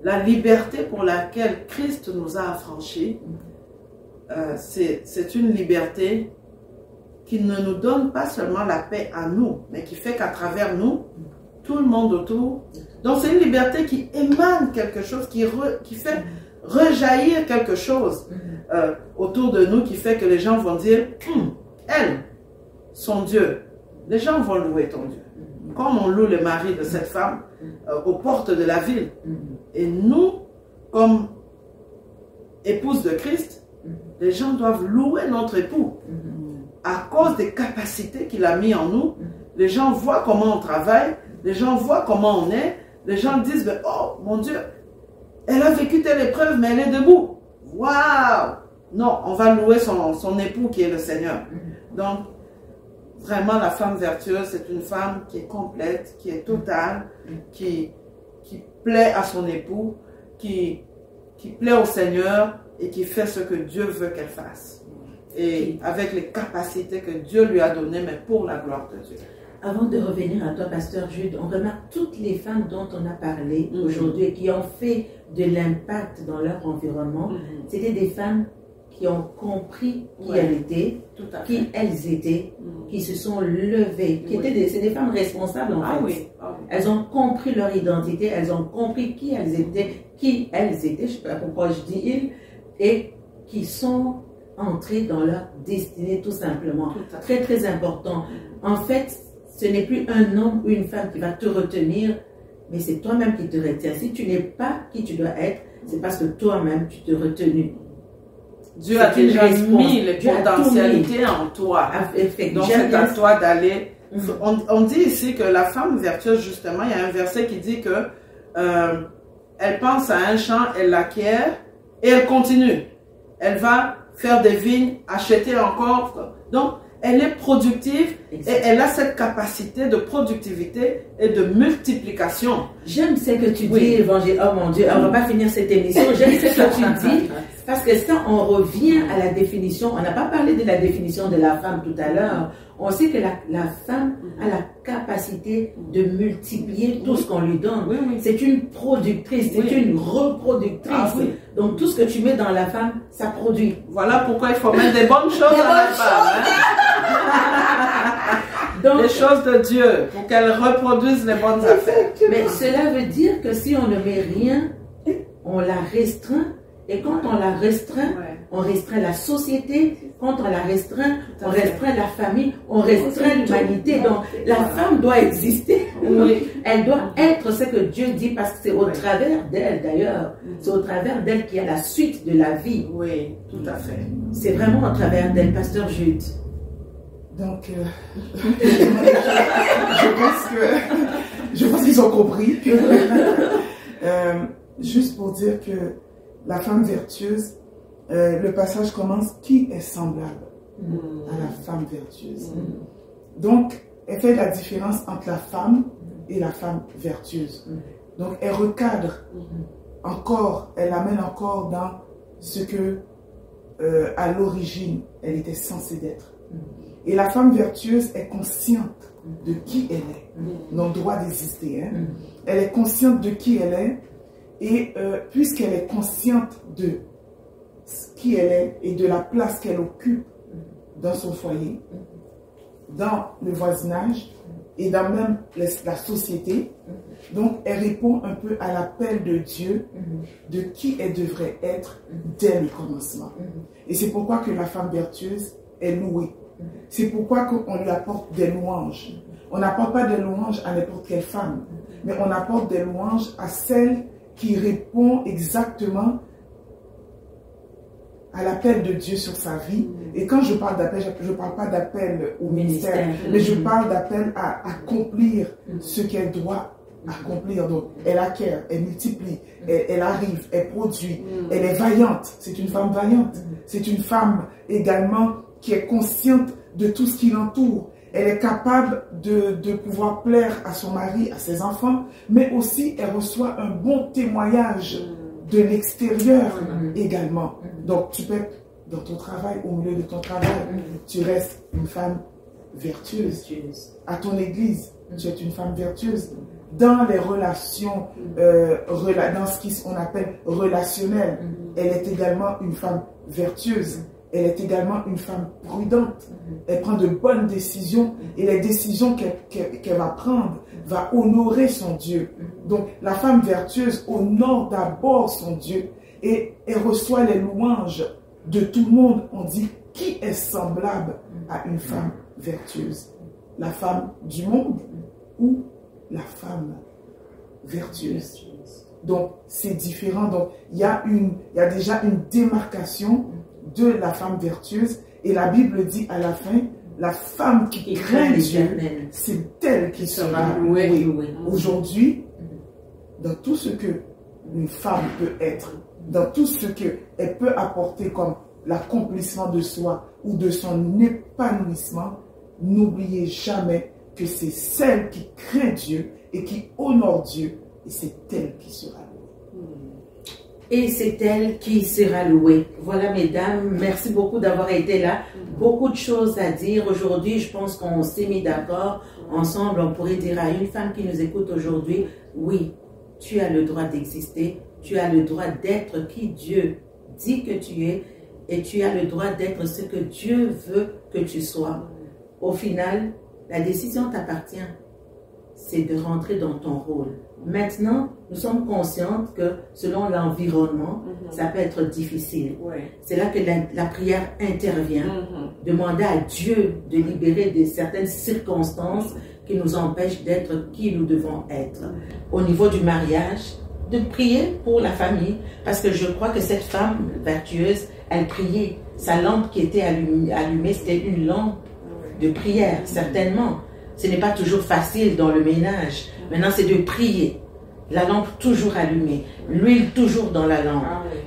la liberté pour laquelle Christ nous a affranchis, c'est une liberté qui ne nous donne pas seulement la paix à nous, mais qui fait qu'à travers nous, tout le monde autour. Donc c'est une liberté qui émane quelque chose, qui fait rejaillir quelque chose autour de nous, qui fait que les gens vont dire, elle, son Dieu, les gens vont louer ton Dieu. Comme on loue le mari de cette femme aux portes de la ville. Et nous, comme épouse de Christ, les gens doivent louer notre époux. À cause des capacités qu'il a mis en nous, les gens voient comment on travaille, les gens voient comment on est, les gens disent, oh mon Dieu, elle a vécu telle épreuve, mais elle est debout. Waouh! Non, on va louer son époux qui est le Seigneur. Donc, vraiment, la femme vertueuse, c'est une femme qui est complète, qui est totale, qui plaît à son époux, qui plaît au Seigneur et qui fait ce que Dieu veut qu'elle fasse. Et avec les capacités que Dieu lui a données, mais pour la gloire de Dieu. Avant de revenir à toi, Pasteur Jude, on remarque toutes les femmes dont on a parlé aujourd'hui et qui ont fait de l'impact dans leur environnement. C'était des femmes qui ont compris qui Ouais. elles étaient, Tout à fait. qui elles étaient, qui se sont levées, qui Oui. étaient c'est des femmes responsables en Ah fait. oui. Ah oui. Elles ont compris leur identité, elles ont compris qui elles étaient, je ne sais pas pourquoi je dis ils, et qui sont entrées dans leur destinée tout simplement. Tout à fait. Très très important. En fait, ce n'est plus un homme ou une femme qui va te retenir, mais c'est toi-même qui te retiens. Si tu n'es pas qui tu dois être, c'est parce que toi-même tu te retenu. Dieu a C'est une déjà réponse. mis les Dieu a tout potentialités en toi. Donc c'est à toi d'aller. On dit ici que la femme vertueuse, justement, il y a un verset qui dit que elle pense à un champ, elle l'acquiert et elle continue. Elle va faire des vignes, acheter encore. Donc, elle est productive et elle a cette capacité de productivité et de multiplication. J'aime ce que tu dis, Oui. Évangile. Oh mon Dieu, on va pas finir cette émission. J'aime ce que tu dis, parce que ça, on revient à la définition. On n'a pas parlé de la définition de la femme tout à l'heure. On sait que la femme a la capacité de multiplier tout ce qu'on lui donne. Oui, oui. C'est une productrice, c'est Oui. une reproductrice. Ah oui. Donc tout ce que tu mets dans la femme, ça produit. Voilà pourquoi il faut mettre des bonnes choses à la femme. Donc, Les choses de Dieu pour qu'elle reproduise les bonnes affaires. mais cela veut dire que si on ne met rien, on la restreint. Et quand on la restreint, Ouais. on restreint la société. Quand on la restreint, Tout à on fait. restreint la famille, on restreint l'humanité. Donc la femme doit exister. Oui. Elle doit être ce que Dieu dit parce que c'est au Oui. travers d'elle d'ailleurs. C'est au travers d'elle qu'il y a la suite de la vie. Oui, tout à fait. C'est vraiment au travers d'elle, Pasteur Jude. Donc, je pense qu'ils ont compris. Juste pour dire que la femme vertueuse, le passage commence, qui est semblable à la femme vertueuse. Donc, elle fait la différence entre la femme et la femme vertueuse. Donc, elle recadre encore, elle amène encore dans ce que, à l'origine, elle était censée d'être. Et la femme vertueuse est consciente de qui elle est, non droit d'exister. Hein. Elle est consciente de qui elle est, et puisqu'elle est consciente de qui elle est et de la place qu'elle occupe dans son foyer, dans le voisinage et dans même la société, donc elle répond un peu à l'appel de Dieu de qui elle devrait être dès le commencement. Et c'est pourquoi que la femme vertueuse est louée. C'est pourquoi qu'on lui apporte des louanges. On n'apporte pas des louanges à n'importe quelle femme, mais on apporte des louanges à celle qui répond exactement à l'appel de Dieu sur sa vie. Et quand je parle d'appel, je ne parle pas d'appel au ministère, mais je parle d'appel à accomplir ce qu'elle doit accomplir. Donc, elle acquiert, elle multiplie, elle arrive, elle produit, elle est vaillante. C'est une femme vaillante. C'est une femme également qui est consciente de tout ce qui l'entoure. Elle est capable de pouvoir plaire à son mari, à ses enfants, mais aussi elle reçoit un bon témoignage de l'extérieur également. Donc tu peux être dans ton travail, au milieu de ton travail, tu restes une femme vertueuse. À ton église, tu es une femme vertueuse. Dans les relations, dans ce qu'on appelle relationnel, elle est également une femme vertueuse. Elle est également une femme prudente. Elle prend de bonnes décisions et les décisions qu'elle va prendre va honorer son Dieu. Donc la femme vertueuse honore d'abord son Dieu et elle reçoit les louanges de tout le monde. On dit qui est semblable à une femme vertueuse? La femme du monde ou la femme vertueuse? Donc c'est différent. Donc il y a déjà une démarcation de la femme vertueuse et la Bible dit à la fin, la femme qui craint Dieu, c'est elle qui sera louée. Aujourd'hui, dans tout ce que une femme peut être, dans tout ce qu'elle peut apporter comme l'accomplissement de soi ou de son épanouissement, n'oubliez jamais que c'est celle qui craint Dieu et qui honore Dieu et c'est elle qui sera louée. Et c'est elle qui sera louée. Voilà, mesdames, merci beaucoup d'avoir été là. Beaucoup de choses à dire aujourd'hui. Je pense qu'on s'est mis d'accord ensemble. On pourrait dire à une femme qui nous écoute aujourd'hui, oui, tu as le droit d'exister. Tu as le droit d'être qui Dieu dit que tu es. et tu as le droit d'être ce que Dieu veut que tu sois. Au final, la décision t'appartient. C'est de rentrer dans ton rôle. Maintenant, nous sommes conscientes que selon l'environnement, ça peut être difficile. C'est là que la prière intervient. Demander à Dieu de libérer de certaines circonstances qui nous empêchent d'être qui nous devons être. Au niveau du mariage, de prier pour la famille, parce que je crois que cette femme vertueuse, elle priait. Sa lampe qui était allumée, c'était une lampe de prière, certainement. Ce n'est pas toujours facile dans le ménage. Maintenant, c'est de prier. La lampe toujours allumée, l'huile toujours dans la lampe,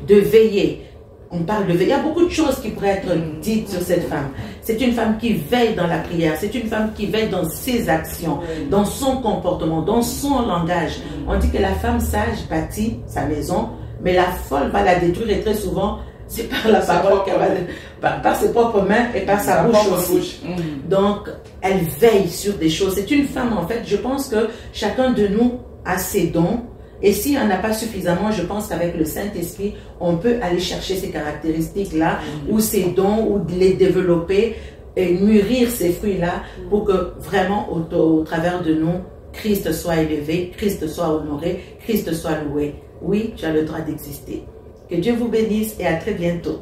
de veiller. On parle de veiller. Il y a beaucoup de choses qui pourraient être dites sur cette femme. C'est une femme qui veille dans la prière. C'est une femme qui veille dans ses actions, dans son comportement, dans son langage. On dit que la femme sage bâtit sa maison, mais la folle va la détruire, et très souvent, c'est par la parole qu'elle va, par ses propres mains et par sa bouche aussi. Donc, elle veille sur des choses. C'est une femme, en fait, je pense que chacun de nous a ses dons. Et si on n'a pas suffisamment, je pense qu'avec le Saint-Esprit, on peut aller chercher ces caractéristiques-là, ou ces dons, ou de les développer et mûrir ces fruits-là pour que vraiment, au travers de nous, Christ soit élevé, Christ soit honoré, Christ soit loué. Oui, tu as le droit d'exister. Que Dieu vous bénisse et à très bientôt.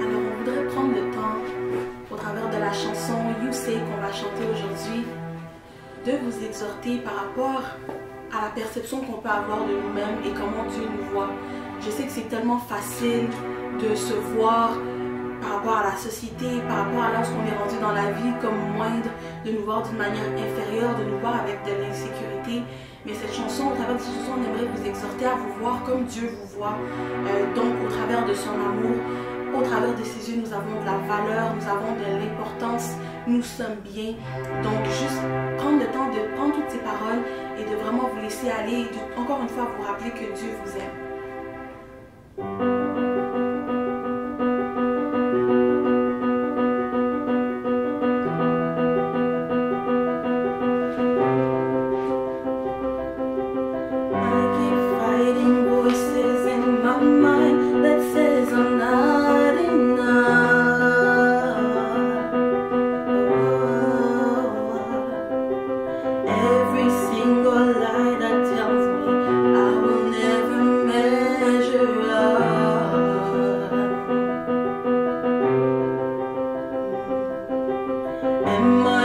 Alors, on voudrait prendre le temps, au travers de la chanson You Say qu'on va chanter aujourd'hui, de vous exhorter par rapport à la perception qu'on peut avoir de nous-mêmes et comment Dieu nous voit. Je sais que c'est tellement facile de se voir par rapport à la société, par rapport à là où on est rendu dans la vie comme moindre, de nous voir d'une manière inférieure, de nous voir avec de l'insécurité. Mais cette chanson, au travers de cette chanson, on aimerait vous exhorter à vous voir comme Dieu vous voit. Donc au travers de son amour, au travers de ses yeux, nous avons de la valeur, nous avons de l'importance, nous sommes bien. Donc juste prendre le temps de prendre toutes ces paroles et de vraiment vous laisser aller et de, encore une fois vous rappeler que Dieu vous aime. And my